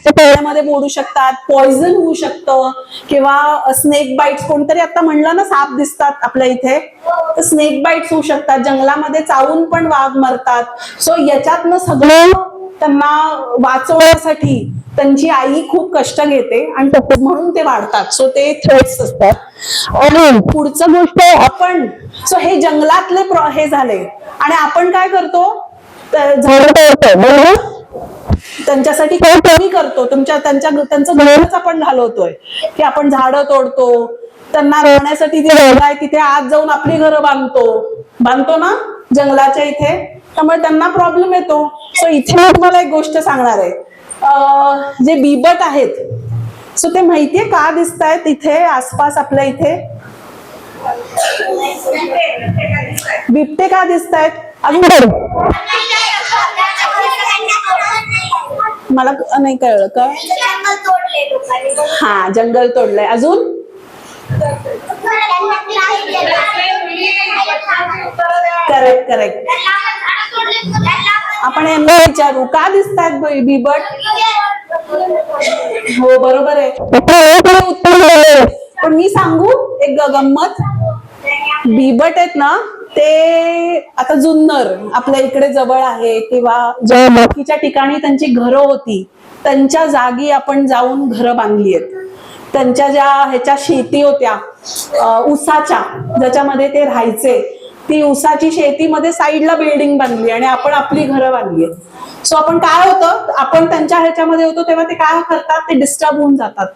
पाण्यामध्ये बुडू शकतात. पॉइझन होऊ शकतं किंवा स्नेक बाईट्स. कोणतरी आता म्हणलं ना साप दिसतात आपल्या इथे, तर स्नेक बाईट्स होऊ शकतात. जंगलामध्ये चावून पण वाघ मरतात. सो याच्यातनं सगळं त्यांना वाचवण्यासाठी त्यांची आई खूप कष्ट घेते आणि म्हणून ते वाढतात. सो ते थ्रेट्स असतात. आणि पुढचं गोष्ट आपण, सो हे जंगलातले हे झाले आणि आपण काय करतो, झाडं तोडतो. बरोबर. त्यांच्यासाठी काय कमी करतो, त्यांचं घरच आपण घालवतोय की आपण झाडं तोडतो. त्यांना राहण्यासाठी ती जागा आहे तिथे आत जाऊन आपली घरं बांधतो ना जंगलाच्या इथे, त्यामुळे त्यांना प्रॉब्लेम येतो. सो इथे मी तुम्हाला एक गोष्ट सांगणार आहे. जे बिबट आहेत, सो ते माहितीये का दिसतायत इथे आसपास आपल्या इथे? बिबटे का दिसतायत? अजून मला नाही कळलं का. हा, जंगल तोडलंय. अजून करेक्ट करेक्ट. आपण यांना विचारू का दिसतात बिबट. हो बरोबर आहे. उत्तर. पण मी सांगू एक गंमत. बिबट आहेत ना, ते आता जुन्नर आपल्या इकडे जवळ आहे किंवा ज्या बाकीच्या ठिकाणी त्यांची घरं होती त्यांच्या जागी आपण जाऊन घरं बांधली आहेत. त्यांच्या ज्या ह्याच्या शेती होत्या ऊसाच्या, ज्याच्यामध्ये ते राहायचे, ती ऊसाची शेतीमध्ये साईडला बिल्डिंग बांधली आणि आपण आपली घरं बांधली. सो आपण काय होतं, आपण त्यांच्या ह्याच्यामध्ये होतो तेव्हा ते काय करतात, ते डिस्टर्ब होऊन जातात.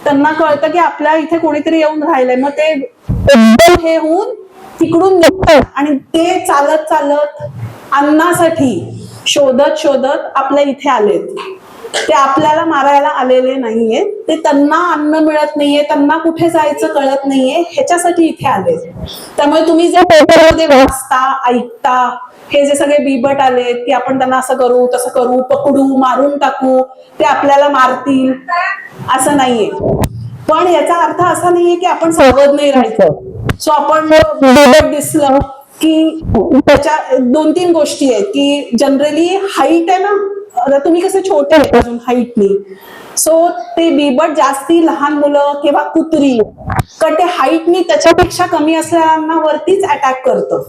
त्यांना कळतं की आपल्या इथे कोणीतरी येऊन राहिलंय, मग ते एकदम हे होऊन तिकडून निघतात आणि ते चालत चालत अन्नासाठी शोधत आपल्या इथे आलेत. ते आपल्याला मारायला आलेले नाहीये, ते त्यांना अन्न मिळत नाहीये, त्यांना कुठे जायचं कळत नाहीये, ह्याच्यासाठी इथे आले. त्यामुळे तुम्ही जे पेपरमध्ये वाचता ऐकता, हे जे सगळे बिबट आलेत की आपण त्यांना असं करू तसं करू, पकडू, मारून टाकू, ते आपल्याला मारतील, असं नाहीये. पण याचा अर्थ असा नाहीये की आपण सावध नाही राहायचं. सो आपण बिबट दिसलं की त्याच्या 2-3 गोष्टी आहेत की जनरली हाईट आहे ना, तुम्ही कसे छोटे आहेत अजून हाईटनी, सो ते बिबट जास्ती लहान मुलं किंवा कुत्री कारण ते हाईटनी त्याच्यापेक्षा कमी असलेल्यांना वरतीच अटॅक करतं.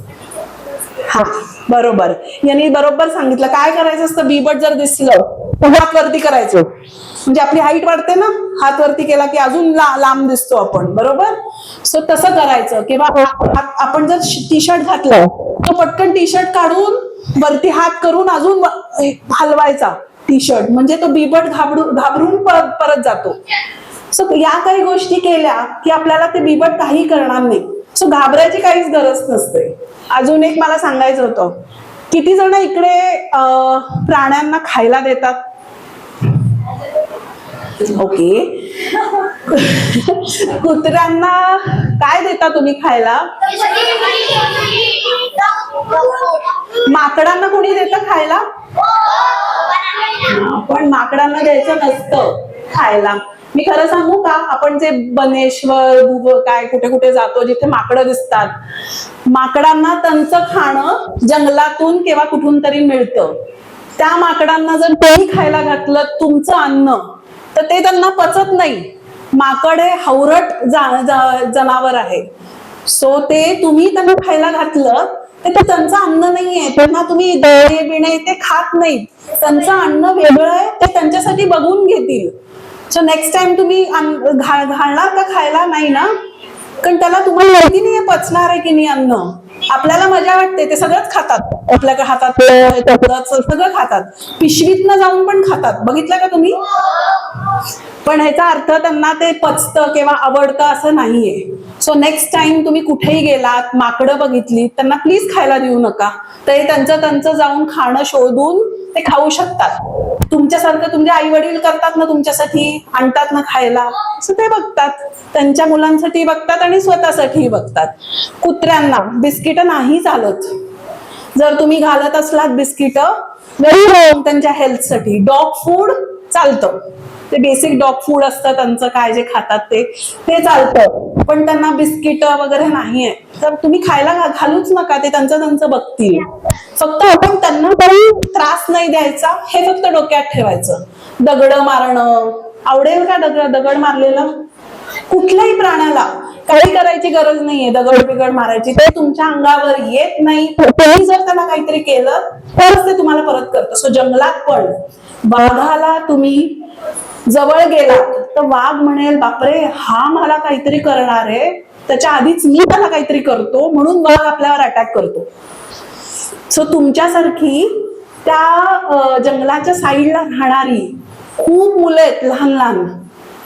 हा बरोबर, यांनी बरोबर सांगितलं. काय करायचं असतं, बिबट जर दिसलं तर हात वरती करायचं, म्हणजे आपली हाईट वाढते ना, हात वरती केला की अजून लांब दिसतो आपण. बरोबर. सो तसं करायचं. किंवा आपण जर टी शर्ट घातलं तर पटकन टी शर्ट काढून वरती हात करून अजून हलवायचा टी शर्ट, म्हणजे तो बिबट घाबरून परत जातो. सो या काही गोष्टी केल्या की आपल्याला ते बिबट काही करणार नाही. सो घाबरायची काहीच गरज नसते. अजून एक मला सांगायचं होतं, किती जण इकडे प्राण्यांना खायला देतात? ओके. कुत्र्यांना काय देता तुम्ही खायला? माकडांना कोणी देतं खायला? पण माकडांना द्यायचं नसतं खायला. मी खरं सांगू का, आपण जे बनेश्वर काय कुठे कुठे जातो जिथे माकडं दिसतात, माकडांना त्यांचं खाणं जंगलातून किंवा कुठून तरी मिळतं. त्या माकडांना जर तुम्ही खायला घातलं तुमचं अन्न तर ते त्यांना पचत नाही. माकड हे हावरट जनावर आहे. सो ते तुम्ही त्यांना खायला घातलं तर ते त्यांचं अन्न नाहीये. त्यांना तुम्ही दळे बिणे ते खात नाहीत. त्यांचं अन्न वेगळं आहे, ते त्यांच्यासाठी बघून घेतील. सो नेक्स्ट टाइम तुम्ही घालणार का खायला? नाही ना, कारण त्याला तुम्हाला माहिती नाहीये पचणार आहे की नाही अन्न. आपल्याला मजा वाटते, ते सगळंच खातात. आपल्या हातात सगळं खातात, पिशवीतनं जाऊन पण खातात. बघितलं का तुम्ही? पण ह्याचा अर्थ त्यांना ते पचतं किंवा आवडतं असं नाहीये. सो नेक्स्ट टाइम तुम्ही कुठेही गेलात, माकडं बघितली, त्यांना प्लीज खायला देऊ नका. ते त्यांचं जाऊन खाणं शोधून ते खाऊ शकतात. तुमच्यासारखं तुमचे आई वडील करतात ना, तुमच्यासाठी आणतात ना खायला, असं ते बघतात. त्यांच्या मुलांसाठी बघतात आणि स्वतःसाठी बघतात. कुत्र्यांना बिस्किट नाही चालत. जर तुम्ही घालत असलात बिस्किट, त्यांच्या हेल्थसाठी डॉग फूड चालतं. ते बेसिक डॉग फूड असतं त्यांचं, काय जे खातात ते चालतं. पण त्यांना बिस्किट वगैरे नाहीये, तर तुम्ही खायला घालूच नका. ते त्यांचं बघतील. फक्त आपण त्यांना काही त्रास नाही द्यायचा, हे फक्त डोक्यात ठेवायचं. दगड मारणं आवडेल का? दगड मारलेलं कुठल्याही प्राण्याला काही करायची गरज नाहीये. दगड बिगड मारायची, ते तुमच्या अंगावर येत नाही. तुम्ही जर त्याला काहीतरी केलं तरच ते तुम्हाला परत करतं. सो जंगलात पण वाघाला तुम्ही जवळ गेलात तर वाघ म्हणेल, बापरे हा मला काहीतरी करणार आहे, त्याच्या आधीच मी त्याला काहीतरी करतो, म्हणून वाघ आपल्यावर अटॅक करतो. सो तुमच्यासारखी त्या जंगलाच्या साईडला राहणारी खूप मुलं आहेत लहान लहान,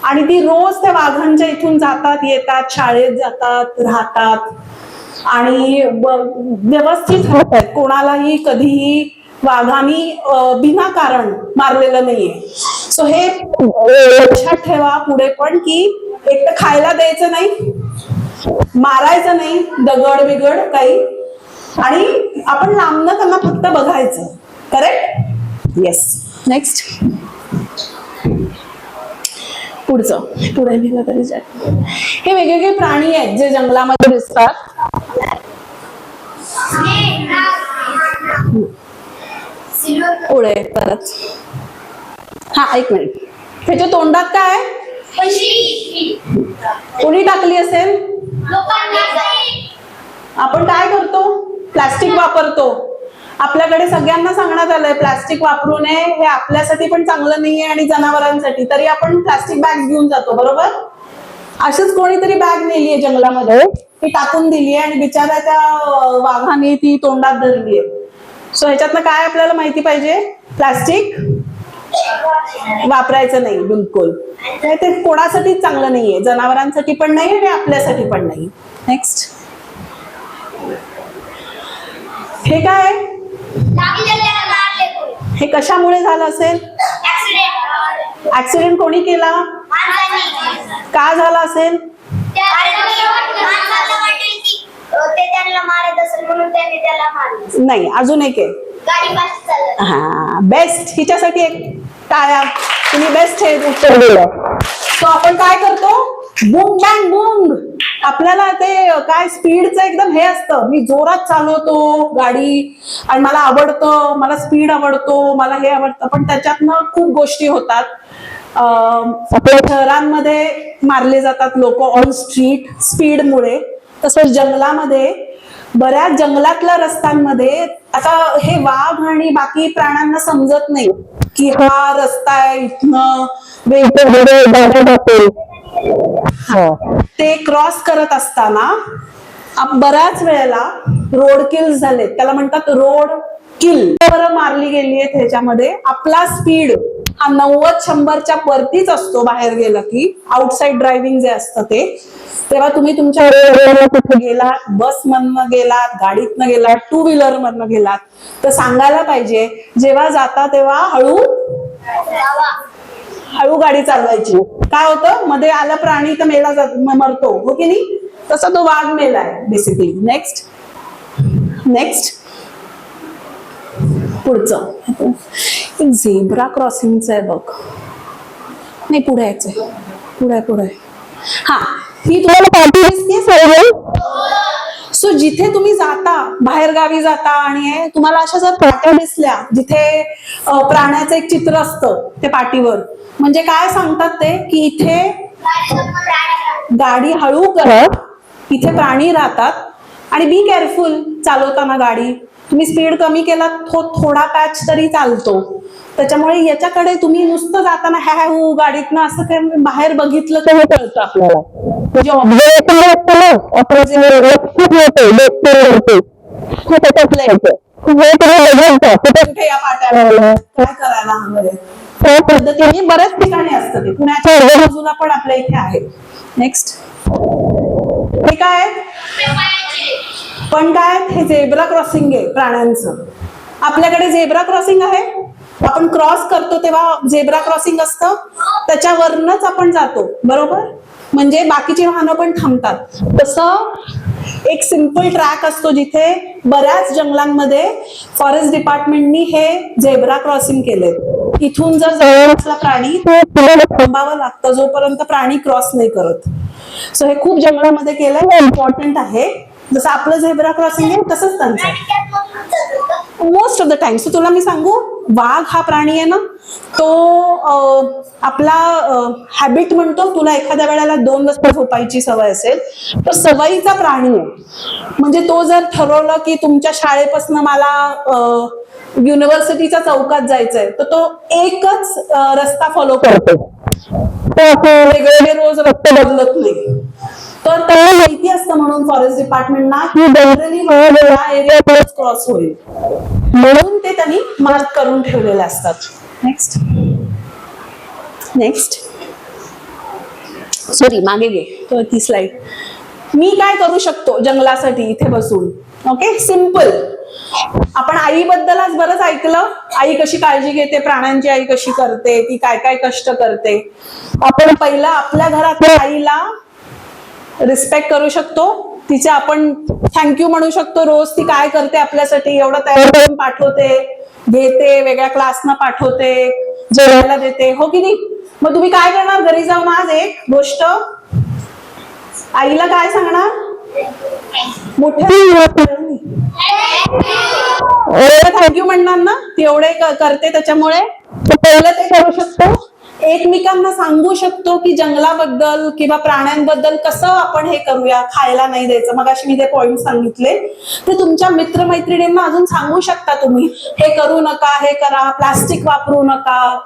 आणि ती रोज त्या वाघांच्या इथून जातात येतात, शाळेत जातात, राहतात आणि व्यवस्थित राहतात. कोणालाही कधीही वाघाने विनाकारण मारलेलं नाहीये. सो हे लक्षात ठेवा पुढे पण, की एक तर खायला द्यायचं नाही, मारायचं नाही दगड बिगड काही, आणि आपण लांबनं त्यांना फक्त बघायचं. करेक्ट? येस. नेक्स्ट, पुढे गेलं तरी जाईल. हे वेगवेगळे प्राणी आहेत जे जंगलामध्ये दिसतात. पुढे परत, हा एक मिनिट, त्याच्या तोंडात काय? कोणी टाकली असेल? आपण काय करतो? प्लास्टिक वापरतो. आपल्याकडे सगळ्यांना सांगण्यात आलंय प्लास्टिक वापरू नये, हे आपल्यासाठी पण चांगलं नाहीये आणि जनावरांसाठी, तरी आपण प्लास्टिक बॅग घेऊन जातो. बरोबर? अशीच कोणीतरी बॅग नेलीये जंगलामध्ये, ती टाकून दिलीये आणि बिचारा त्या वाघाने ती तोंडात धरलीये. सो ह्याच्यातनं काय आपल्याला माहिती पाहिजे? प्लास्टिक वापरायचं नाही बिलकुल. ते कोणासाठीच चांगलं नाहीये, जनावरांसाठी पण नाही आणि आपल्यासाठी पण नाही. नेक्स्ट, हे काय? हे कशामुळे झालं असेल? ऍक्सिडेंट कोणी केला? का झाला असेल? नाही, अजून एक आहे. हा, बेस्ट. हिच्यासाठी एक टाळ्या. तुम्ही बेस्ट हे उत्तर दिलं. तो आपण काय करतो? Boom bang boom. आपल्याला ते काय स्पीडचं एकदम हे असतं, मी जोरात चालवतो गाडी आणि मला आवडतं, मला स्पीड आवडतो, मला हे आवडतं, पण त्याच्यातनं खूप गोष्टी होतात. आपल्या शहरांमध्ये मारले जातात लोक ऑन स्ट्रीट स्पीडमुळे. तसंच जंगलामध्ये, बऱ्याच जंगलातल्या रस्त्यांमध्ये आता हे वाघ आणि बाकी प्राण्यांना समजत नाही की हा रस्ता आहे, इथनं ते क्रॉस करत असताना बऱ्याच वेळेला रोड किल झालेत. त्याला म्हणतात रोड किल. मारली गेली आहे. त्याच्यामध्ये आपला स्पीड हा 90-100च्या वरतीच असतो बाहेर गेला की. आउटसाइड ड्रायव्हिंग जे असतं ते, तेव्हा तुम्ही तुमच्या कुठे गेलात, बस मधनं गेलात, गाडीतनं गेलात, टू व्हीलर मधनं गेलात, तर सांगायला पाहिजे जेव्हा जाता तेव्हा हळू गाडी चालवायची. काय होतं, मध्ये आला प्राणी तर मेला मरतो, हो की नाही? तसा तो वाघ मेलाय बेसिकली. नेक्स्ट, नेक्स्ट, पुढचं झेब्रा क्रॉसिंगचं आहे बघ. नाही, पुढे यायचंय. पुढे हा, ही तुम्हाला पार्टी दिसते सर्व. सो जिथे तुम्ही जाता, बाहेर गावी जाता आणि तुम्हाला अशा जर पाट्या दिसल्या जिथे प्राण्याचं एक चित्र असतं ते पाटीवर, म्हणजे काय सांगतात ते की इथे गाडी हळू करा, इथे प्राणी राहतात आणि बी केअरफुल चालवताना गाडी. तुम्ही स्पीड कमी केला थोडा पॅच तरी चालतो. त्याच्यामुळे याच्याकडे तुम्ही नुसतं जाताना ह्या गाडीतनं असं काय बाहेर बघितलं तर हे कळतं आपल्याला. म्हणजे या पाट्याला काय करायला हवंय त्या पद्धतीने बऱ्याच ठिकाणी असतं ते. पुण्याच्या बाजूला पण आपल्या इथे आहे. नेक्स्ट हे काय पण काय, हे झेब्रा क्रॉसिंग आहे प्राण्यांचं. आपल्याकडे झेब्रा क्रॉसिंग आहे, आपण क्रॉस करतो तेव्हा झेब्रा क्रॉसिंग असतं, त्याच्यावरनच आपण जातो बरोबर, म्हणजे बाकीची वाहनं पण थांबतात. तसं एक सिंपल ट्रॅक असतो जिथे बऱ्याच जंगलांमध्ये फॉरेस्ट डिपार्टमेंटनी हे झेब्रा क्रॉसिंग केले. इथून जर जवळ असला प्राणी तर थांबावं लागतं जोपर्यंत प्राणी क्रॉस नाही करत. सो हे खूप जंगलामध्ये केलंय, इम्पॉर्टंट आहे. जसं आपलं झेब्रा क्रॉसिंग आहे तसंच त्यांचं most of the time. So तुला मी सांगू, वाघ हा प्राणी आहे ना, तो आपला हॅबिट म्हणतो, तुला एखाद्या वेळेला 2 वाजता झोपायची सवय असेल तर सवयीचा प्राणी आहे. म्हणजे तो जर ठरवलं की तुमच्या शाळेपासून मला युनिव्हर्सिटीच्या चौकात जायचंय तर तो एकच रस्ता फॉलो करतो, वेगवेगळे रोज रस्ते बदलत नाही. तर त्याला माहिती असतं म्हणून फॉरेस्ट डिपार्टमेंटना की जनरली या एरियातच क्रॉस होईल, म्हणून ते त्यांनी मार्क करून ठेवलेले असतात. नेक्स्ट सॉरी मागे घे तो ती स्लाइड. मी काय करू शकतो जंगलासाठी इथे बसून? Okay, simple. आपण आईबद्दलच बरंच ऐकलं, आई कशी काळजी घेते, प्राण्यांची आई कशी करते, ती काय काय कष्ट करते. आपण पहिला आपल्या घरातल्या आईला रिस्पेक्ट करू शकतो, तिचे आपण थँक्यू म्हणू शकतो. रोज ती काय करते आपल्यासाठी, एवढं तयार करून पाठवते, घेते, वेगळ्या क्लासना पाठवते, जेवायला देते, हो की नाही? मग तुम्ही काय करणार घरी जाऊन? आज एक गोष्ट आईला काय सांगणार? मोठ्या थँक्यू म्हणणार ना, ती एवढे करते त्याच्यामुळे. पहिलं ते करू शकतो. एकमेकांना सांगू शकतो की जंगलाबद्दल किंवा प्राण्यांबद्दल कसं आपण हे करूया, खायला नाही द्यायचं. मग अशी मी ते पॉइंट सांगितले ते तुमच्या मित्रमैत्रिणींना अजून सांगू शकता तुम्ही. हे करू नका, हे करा, प्लास्टिक वापरू नका,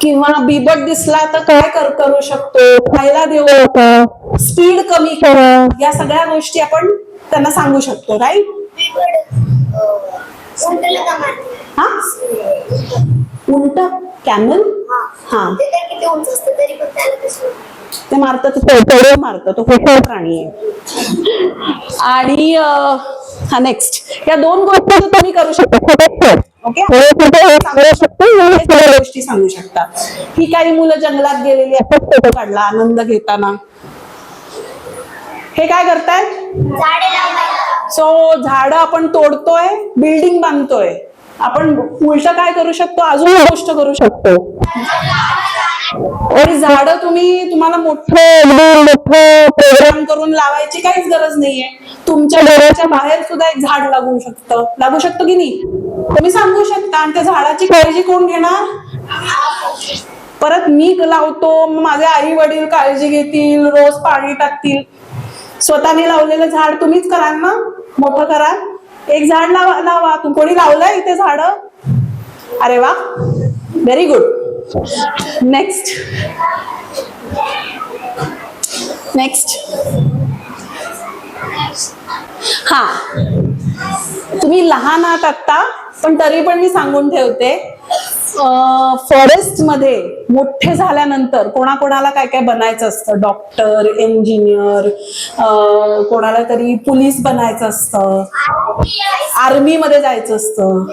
किंवा बिबट दिसला तर काय करू शकतो, खायला देऊ नका, स्पीड कमी करा, या सगळ्या गोष्टी आपण त्यांना सांगू शकतो. राईट? हा, उंट कॅमल, हा ते मारतात, तो मारतं, तो हुशार प्राणी आहे. आणि हा नेक्स्ट, या 2 गोष्टी तुम्ही करू शकता. ओके, सांगू शकतो, गोष्टी सांगू शकता. ही काही मुलं जंगलात गेलेली असतात, फोटो काढला आनंद घेताना. हे काय करतायत? सो झाडं आपण तोडतोय, बिल्डिंग बांधतोय. आपण उलट काय करू शकतो, अजून गोष्ट करू शकतो. आणि झाडं तुम्हाला मोठं प्रोग्राम करून लावायची काहीच गरज नाहीये. तुमच्या घराच्या बाहेर सुद्धा एक झाड लागू शकतो की नाही, तुम्ही सांगू शकता. आणि त्या झाडाची काळजी कोण घेणार? परत मी लावतो, माझे आई वडील काळजी घेतील, रोज पाणी टाकतील. स्वतःने लावलेलं झाड तुम्हीच कराल ना, मोठं कराल. एक झाड लावा. कोणी लावलंय इथे झाड? अरे वा, व्हेरी गुड. नेक्स्ट हा, तुम्ही लहान आहात आता, पण तरी पण मी सांगून ठेवते, फॉरेस्ट मध्ये मोठे झाल्यानंतर कोणाकोणाला काय काय बनायचं असतं. डॉक्टर, इंजिनियर, कोणाला तरी पोलीस बनायचं असतं, आर्मी मध्ये जायचं असतं,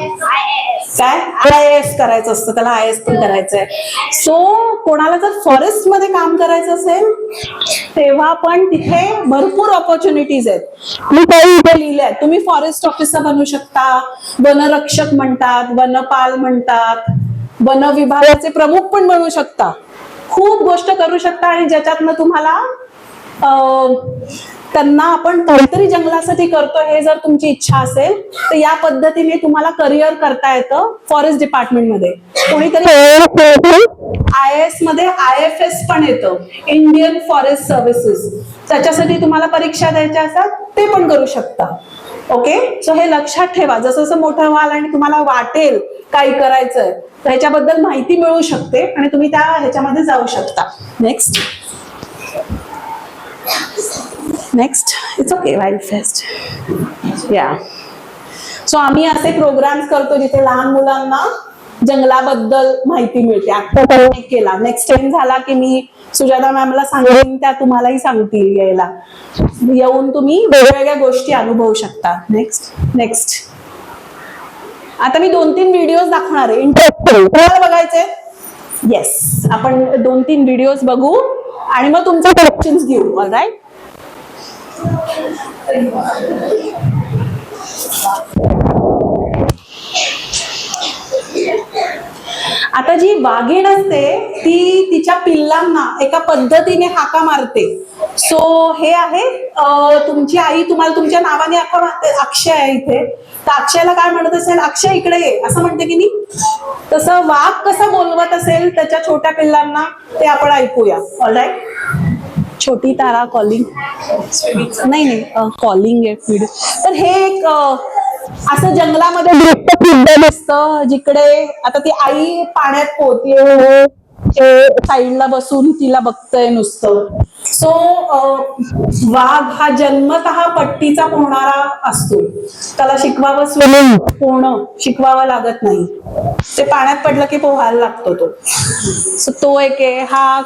काय IAS करायचं असतं, त्याला IAS पण करायचंय. सो कोणाला जर फॉरेस्ट मध्ये काम करायचं असेल तेव्हा पण तिथे भरपूर ऑपॉर्च्युनिटीज आहेत. मी काही इथे लिहिलंय, तुम्ही फॉरेस्ट ऑफिसर बनू शकता, वनरक्षक म्हणतात, वनपाल म्हणतात, वन विभागाचे प्रमुख पण बनू शकता. खूप गोष्ट करू शकता आणि ज्याच्यातनं तुम्हाला त्यांना आपण काहीतरी जंगलासाठी करतो हे जर तुमची इच्छा असेल तर या पद्धतीने तुम्हाला करिअर करता येतं फॉरेस्ट डिपार्टमेंटमध्ये. कोणीतरी IAS मध्ये IFS पण येतं, इंडियन फॉरेस्ट सर्व्हिसेस. त्याच्यासाठी तुम्हाला परीक्षा द्यायच्या असतात ते पण करू शकता. ओके, सो हे लक्षात ठेवा. जसं जसं मोठं व्हाल आणि तुम्हाला वाटेल काही करायचंय तर ह्याच्याबद्दल माहिती मिळू शकते आणि तुम्ही त्या ह्याच्यामध्ये जाऊ शकता. Next it's okay. Wild fest या. सो आम्ही असे प्रोग्राम्स करतो जिथे लहान मुलांना जंगलाबद्दल माहिती मिळते. आता केला, नेक्स्ट टाइम झाला की मी सुजाता मॅमला सांगेन, त्या तुम्हालाही सांगतील यायला. येऊन तुम्ही वेगवेगळ्या गोष्टी अनुभवू शकता. नेक्स्ट आता मी 2-3 व्हिडिओज दाखवणार आहे. इंटरेस्टिंग तुम्हाला बघायचे? येस, आपण 2-3 व्हिडिओज बघू आणि मग तुमचे क्वेश्चन्स घेऊ. ऑलराईट. आता जी वाघीण असते ती तिच्या पिल्लांना एका पद्धतीने हाका मारते. सो हे आहे तुमची आई तुम्हाला तुमच्या नावाने हाका मारते. अक्षय आहे इथे, तर अक्षयला काय म्हणत असेल? अक्षय इकडे ये असं म्हणते की नाही? तसं वाघ कसं बोलवत असेल त्याच्या छोट्या पिल्लांना ते आपण ऐकूया. ऑलराईट. छोटी तारा कॉलिंग नाही कॉलिंग आहे व्हिडिओ. तर हे एक असं जंगलामध्ये दृश्य दिसतं जिकडे आता ती आई पाण्यात पोहतीये, साईडला बसून तिला बघतंय नुसतं. सो वाघ हा जन्मतः पट्टीचा पोहणारा असतो. त्याला शिकवावं स्विमिंग पोहणं शिकवावं लागत नाही. ते पाण्यात पडलं की पोहायला लागतो तो. सो तो एक आहे. हा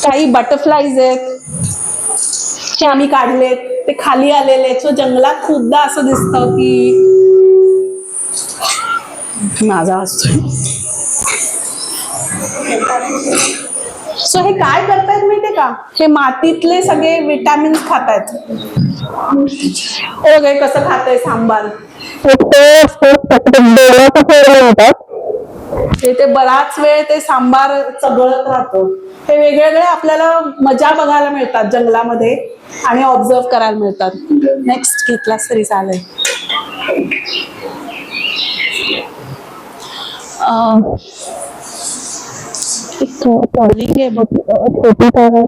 काही बटरफ्लाईज आहेत जे आम्ही काढलेत, ते खाली आलेले आहेत. सो जंगलात खूपदा असं दिसतं की माझा असतोय. सो हे काय करतायत माहितीये का? हे मातीतले सगळे विटॅमिन्स खातायत. ओके, कसं खाताय सांबार. ते बराच वेळ ते सांबार चघळत राहतं. हे वेगवेगळे आपल्याला मजा बघायला मिळतात जंगलामध्ये आणि ऑब्झर्व करायला मिळतात. नेक्स्ट घेतलास तरी चालेल. कॉलिंग आहे बघ. छोटी तारा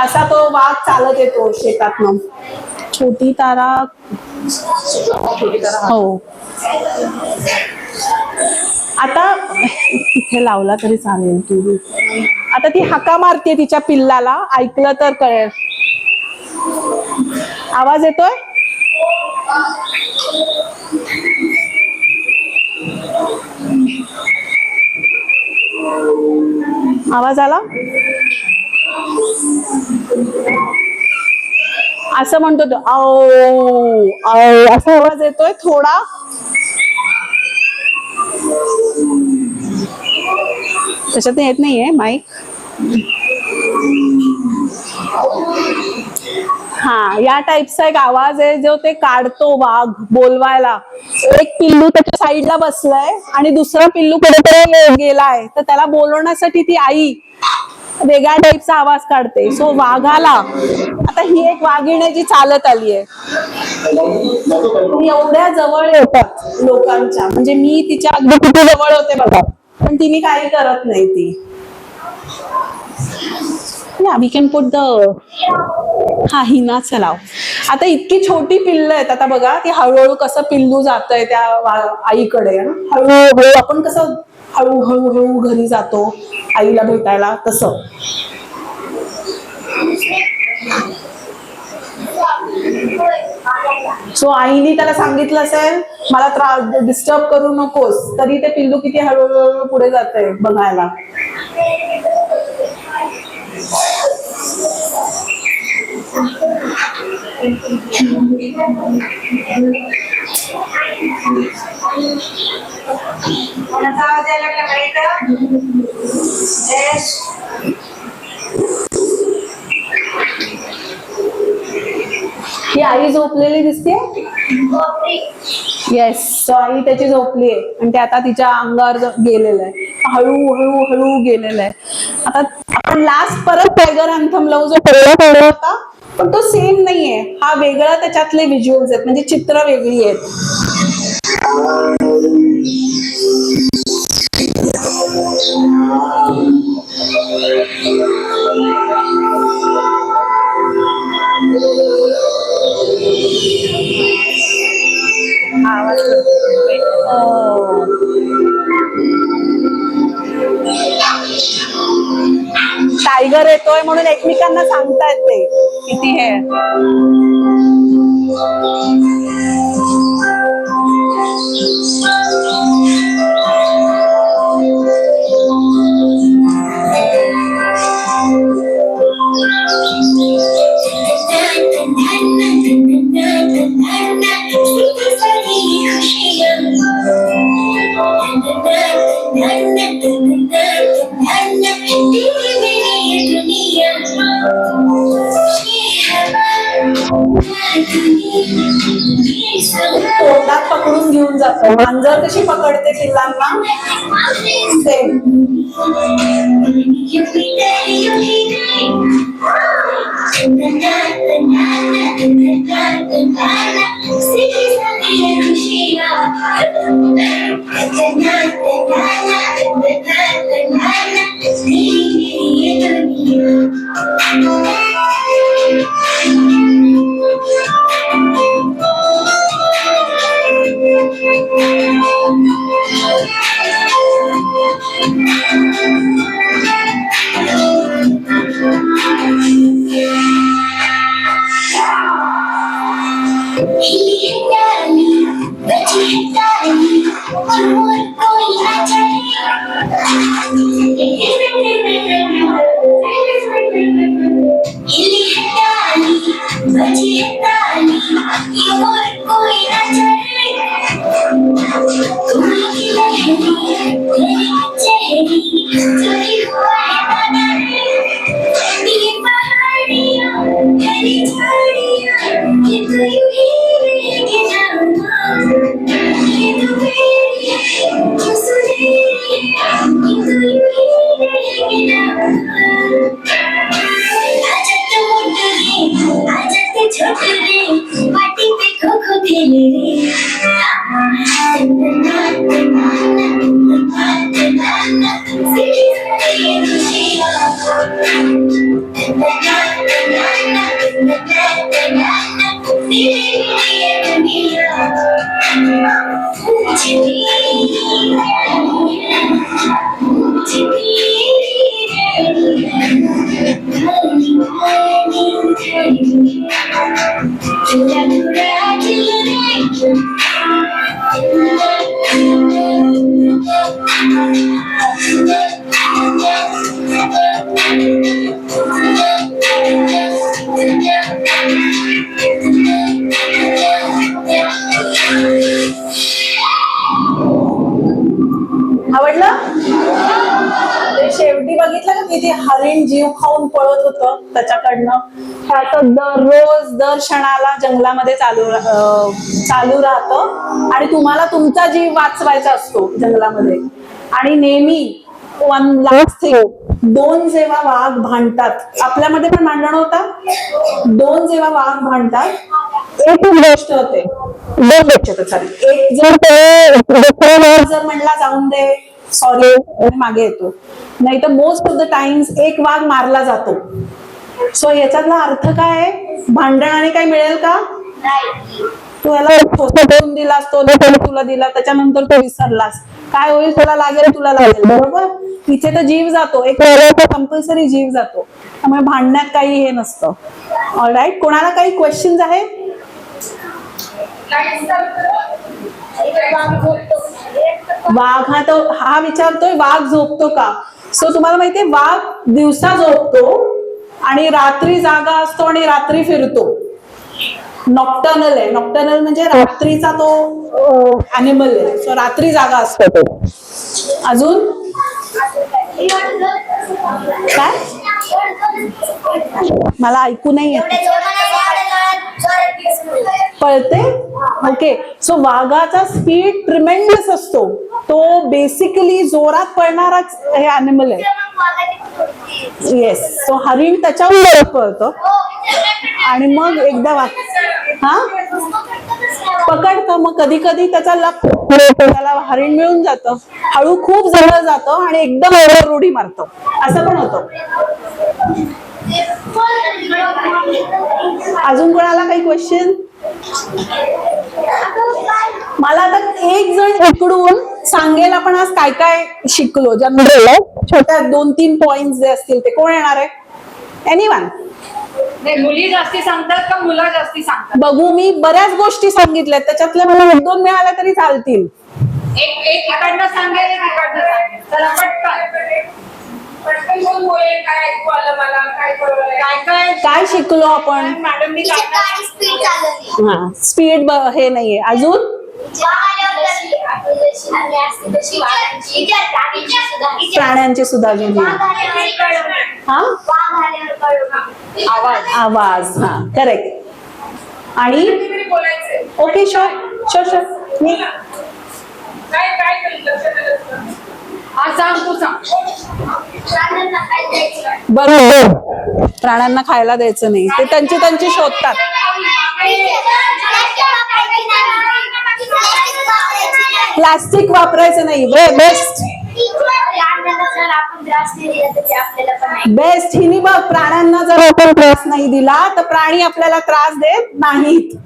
असा तो वाघ चालत येतो शेतातनं. छोटी तारा हो. आता इथे लावला तरी चालेल. तू आता ती हाका मारते तिच्या पिल्लाला, ऐकलं तर कळेल. आवाज येतोय? आवाज आला? असं म्हणतो तो आओ आओ असा आवाज येतोय थोडा. त्याच्यात येत नाहीये माईक. हा, या टाईपचा एक आवाज आहे जो ते काढतो वाघ बोलवायला. एक पिल्लू त्याच्या साईडला बसलाय आणि दुसरा पिल्लू कुठेतरी गेलाय, तर त्याला बोलवण्यासाठी ती आई वेगळ्या टाईपचा आवाज काढते. सो वाघाला आता ही एक वाघीण आहे जी चालत आली आहे. एवढ्या जवळ येतात लोकांच्या, म्हणजे मी तिच्या अगदी किती जवळ होते बघा, पण तिने काही करत नाही. ती वी कॅन पुट द हा हिनाच लाव. आता इतकी छोटी पिल्ल आहेत. आता बघा ती हळूहळू कसं पिल्लू जातंय त्या आईकडे. हळूहळू आपण कसं हळूहळू घरी जातो आईला भेटायला, तसं. सो आईने त्याला सांगितलं असेल मला डिस्टर्ब करू नकोस, तरी ते पिल्लू किती हळूहळू पुढे जातंय बघायला. ही आई झोपलेली दिसते. येस, सो आई त्याची झोपली आहे आणि ते आता तिच्या अंगावर गेलेलं आहे, हळू हळू गेलेलं आहे. आता आपण लास्ट परत टायगर अँथम लावू जो पहिला होता, पण तो सेम नाहीये, हा वेगळा, त्याच्यातले व्हिज्युअल्स आहेत, म्हणजे चित्र वेगळी आहेत. टायगर येतोय म्हणून एकमेकांना सांगतायत ते किती हे. तोंडात पकडून घेऊन जातो, मांजर कशी पकडते पिल्लांना, सेम. आवडलं? शेवटी बघितलं का किती हरिण जीव खाऊन पळत होतं त्याच्याकडनं. त्याचं दररोज दर क्षणाला जंगलामध्ये चालू राहतं आणि तुम्हाला तुमचा जीव वाचवायचा असतो जंगलामध्ये. आणि नेहमी वन लास्ट थिंग, दोन जेव्हा वाघ भांडतात, आपल्यामध्ये पण भांडण होतात, दोन जेव्हा वाघ भांडतात एक गोष्ट होते, दोन गोष्ट सॉरी, एक जर म्हणला जाऊन दे सॉरी मागे येतो, नाही तर मोस्ट ऑफ द टाइम्स एक वाघ मारला जातो. सो याच्यातला अर्थ काय आहे, भांडणाने काय मिळेल का? तू याला ठोकून दिलास, तो तुला दिला, त्याच्यानंतर तू विसरलास, काय होईल, तुला लागेल तुला लागेल, बरोबर. इथे तर जीव जातो, एक कंपल्सरी जीव जातो, त्यामुळे भांडण्यात काही हे नसतं. ऑलराईट, कोणाला काही क्वेश्चन्स आहेत? वाघ हा विचारतोय वाघ झोपतो का. सो तुम्हाला माहितीये वाघ दिवसा झोपतो आणि रात्री जागा असतो आणि रात्री फिरतो. नॉक्टर्नल आहे, नॉक्टर्नल म्हणजे रात्रीचा तो ॲनिमल आहे. सो रात्री जागा असतो तो. अजून काय मला ऐकू नाही येत. पळते. ओके, सो वाघाचा स्पीड ट्रिमेंडस असतो. तो बेसिकली जोरात पळणाराच हे अॅनिमल आहे. येस, सो हरिण त्याच्यावर पळतो आणि मग एकदा हा पकडतं. मग कधी कधी त्याचा लक त्याला हरिण मिळून जातं. हळू खूप जवळ जातं आणि एकदम उडी मारतो, असं पण होतं. अजून कोणाला काही क्वेश्चन? मला आता एक जण इकडून सांगेल आपण आज काय काय शिकलो. जनरल छोट्या 2-3 पॉइंट जे असतील ते कोण येणार आहे? एनीवन? मुली जास्ती सांगतात का मुलं जास्ती सांगतात? बघू, मी बऱ्याच गोष्टी सांगितल्यात, त्याच्यातल्या मला 1-2 मिळाल्या तरी चालतील. एक इकडनं सांगेल, एक इकडनं सांगेल. चला पटकन कोण बोलेल? काय ऐकू आलं मला? काय काय शिकलो आपण? मॅडमनी हा, स्पीड हे नाहीये. अजून प्राण्यांची सुद्धा गेली. हा, आवाज. हा, करेक्ट. आणि ओके, शुअर. सांग, तू सांग. बरोबर, प्राण्यांना खायला द्यायचं नाही, ते त्यांची शोधतात. प्लास्टिक वापरायचं नाही. बेस्ट. हिनी बघ, प्राण्यांना जर आपण त्रास नाही दिला तर प्राणी आपल्याला त्रास देत नाहीत.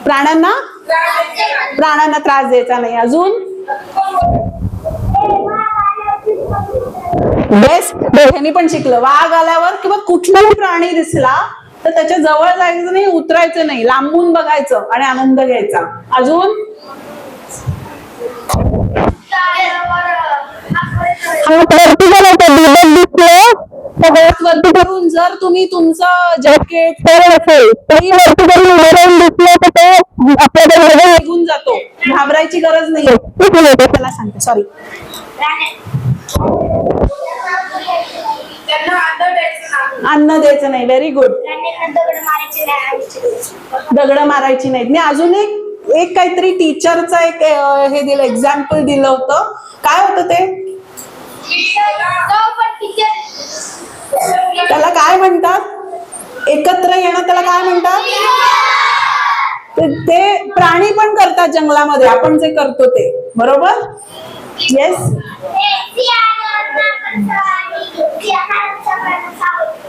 प्राण्यांना त्रास द्यायचा नाही. अजून बेस्ट, ह्यांनी पण शिकलं. वाघ आल्यावर किंवा कुठलाही प्राणी दिसला तर त्याच्या जवळ जायचं नाही, उतरायचं नाही, लांबून बघायचं आणि आनंद घ्यायचा. अजून वरती करून जर तुम्ही तुमचं जॅकेट असेल तरी वरती करून उभं दिसलं तर ते आपल्याकडे निघून जातो. घाबरायची गरज नाहीये. त्याला सांगते, सॉरी. अन्न द्यायचं नाही. Very good. दगड मारायची नाहीत. मी अजून एक काहीतरी टीचरचा एक हे दिलं, एक्झाम्पल दिलं होतं. काय होतं ते? त्याला काय म्हणतात? एकत्र येणं त्याला काय म्हणतात? ते प्राणी पण करतात जंगलामध्ये, आपण जे करतो ते. बरोबर? येस.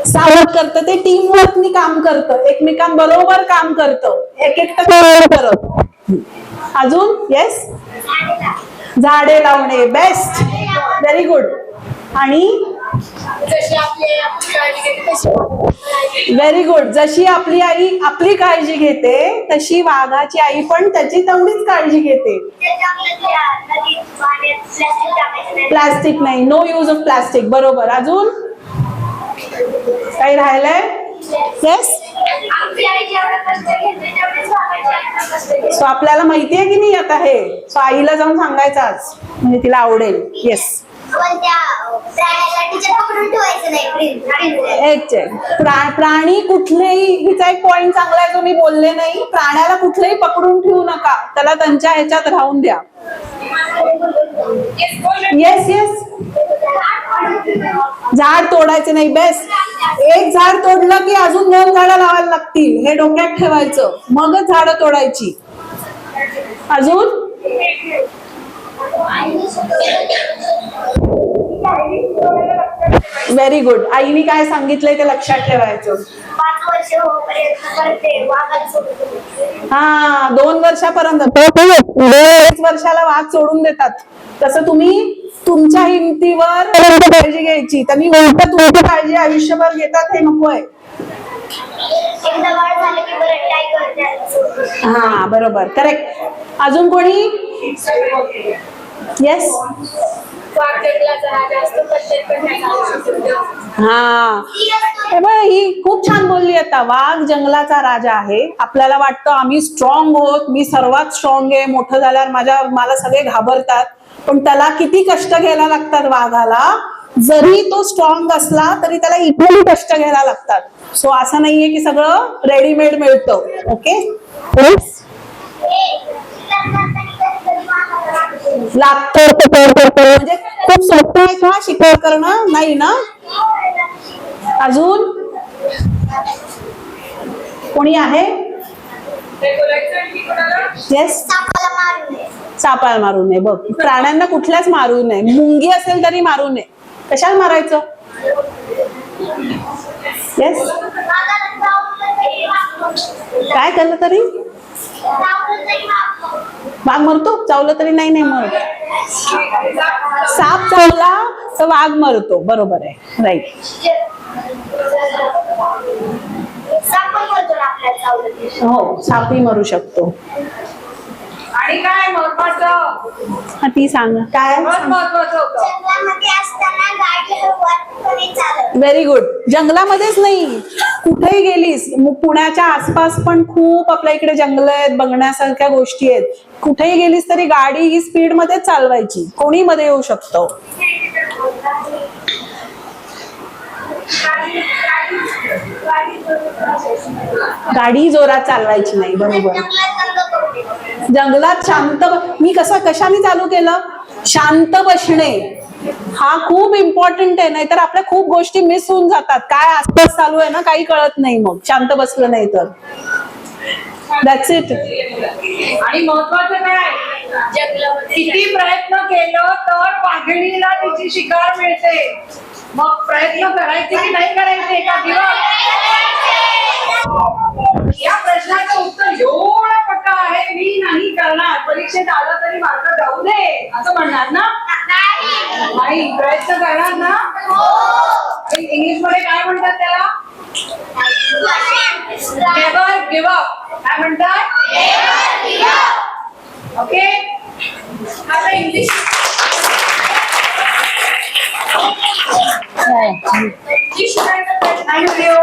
सावध करतं, ते टीम वर्कनी काम करतं, एकमेकांबरोबर काम करतं, एकटं करत. अजून येस, झाडे लावणे. Best, very good. आणि व्हेरी गुड. जशी आपली आई आपली काळजी घेते तशी वाघाची आई पण त्याची तेवढीच काळजी घेते. प्लास्टिक नाही, नो यूज ऑफ प्लास्टिक. बरोबर. अजून काही राहिलंय? येस. सो आपल्याला माहितीये की नाही आता हे? सो आईला जाऊन सांगायचं आज, म्हणजे तिला आवडेल. येस. प्राणी कुठलेही, हिचा एक पॉइंट चांगला आहे जो मी बोलले नाही. प्राण्याला कुठलेही पकडून ठेवू नका, त्याला त्यांच्या ह्याच्यात राहून द्या. Yes yes. झाड तोडायचे नाही. बेस्ट. एक झाड तोडलं की अजून 2 झाडं लावायला लागतील, हे डोक्यात ठेवायचं, मगच झाडं तोडायची. अजून व्हेरी गुड. आईने काय सांगितलंय ते लक्षात ठेवायचं. 5 वर्ष हा, 2 वर्षापर्यंत. 2 वर्षाला वाघ सोडून देतात. तसं तुम्ही तुमच्या हिमतीवर काळजी घ्यायची. त्यांनी उलट तुमची काळजी आयुष्यभर घेतात, हे नकोय. हा, बरोबर, करेक्ट. अजून कोणी? येस. हा, ही खूप छान बोलली. आता वाघ जंगलाचा राजा आहे. आपल्याला वाटतं आम्ही स्ट्रॉंग आहोत, मी सर्वात स्ट्रॉंग आहे, मोठं झाल्यावर मला सगळे घाबरतात. पण त्याला किती कष्ट घ्यायला लागतात वाघाला. जरी तो स्ट्रॉंग असला तरी त्याला इक्वली कष्ट घ्यायला लागतात. सो असं नाहीये की सगळं रेडीमेड मिळतं. ओके, लागतं म्हणजे खूप सोपं आहे का शिकवण करणं? नाही ना. अजून कोणी आहे? येस. सापाला मारू नये. बघ, प्राण्यांना कुठल्याच मारू नये. मुंगी असेल तरी मारू नये. कशाला मारायचं? येस. काय केलं तरी वाघ मरतो? चावलं तरी नाही मरत. साप चावला तर वाघ मरतो. बरोबर आहे. राईट. हो, सापही मरू शकतो. आणि काय महत्वाचं? हा, ती सांग काय. महत्वाचं होतं. Very good. जंगलामध्येच नाही, कुठेही गेलीस, पुण्याच्या आसपास पण खूप आपल्या इकडे जंगल आहेत, बघण्यासारख्या गोष्टी आहेत. कुठेही गेलीस तरी गाडी ही स्पीड मध्ये चालवायची. कोणी मध्ये येऊ शकतो. गाडी जोरात चालवायची नाही. बरोबर. जंगलात शांत. मी कशाने चालू केलं? शांत बसणे हा खूप इम्पॉर्टंट आहे. नाहीतर आपल्या खूप गोष्टी मिस होऊन जातात. काय आसपास चालू आहे ना काही कळत नाही मग शांत बसलं नाही तर. That's it. आणि महत्वाचं काय, किती प्रयत्न केलं तर वाघिणीला तिची शिकार मिळते. मग प्रयत्न करायचे की नाही करायचे का दिवस? या प्रश्नाचं उत्तर एवढं मोठं आहे, मी नाही करणार, परीक्षेत आलं तरी मार्क जाऊ दे असं म्हणणार ना? नाही, प्रयत्न करणार ना? इंग्लिश मध्ये काय म्हणतात त्याला? Never give up. काय म्हणतात? ओके. आता इंग्लिश शिकायचं. थँक्यू.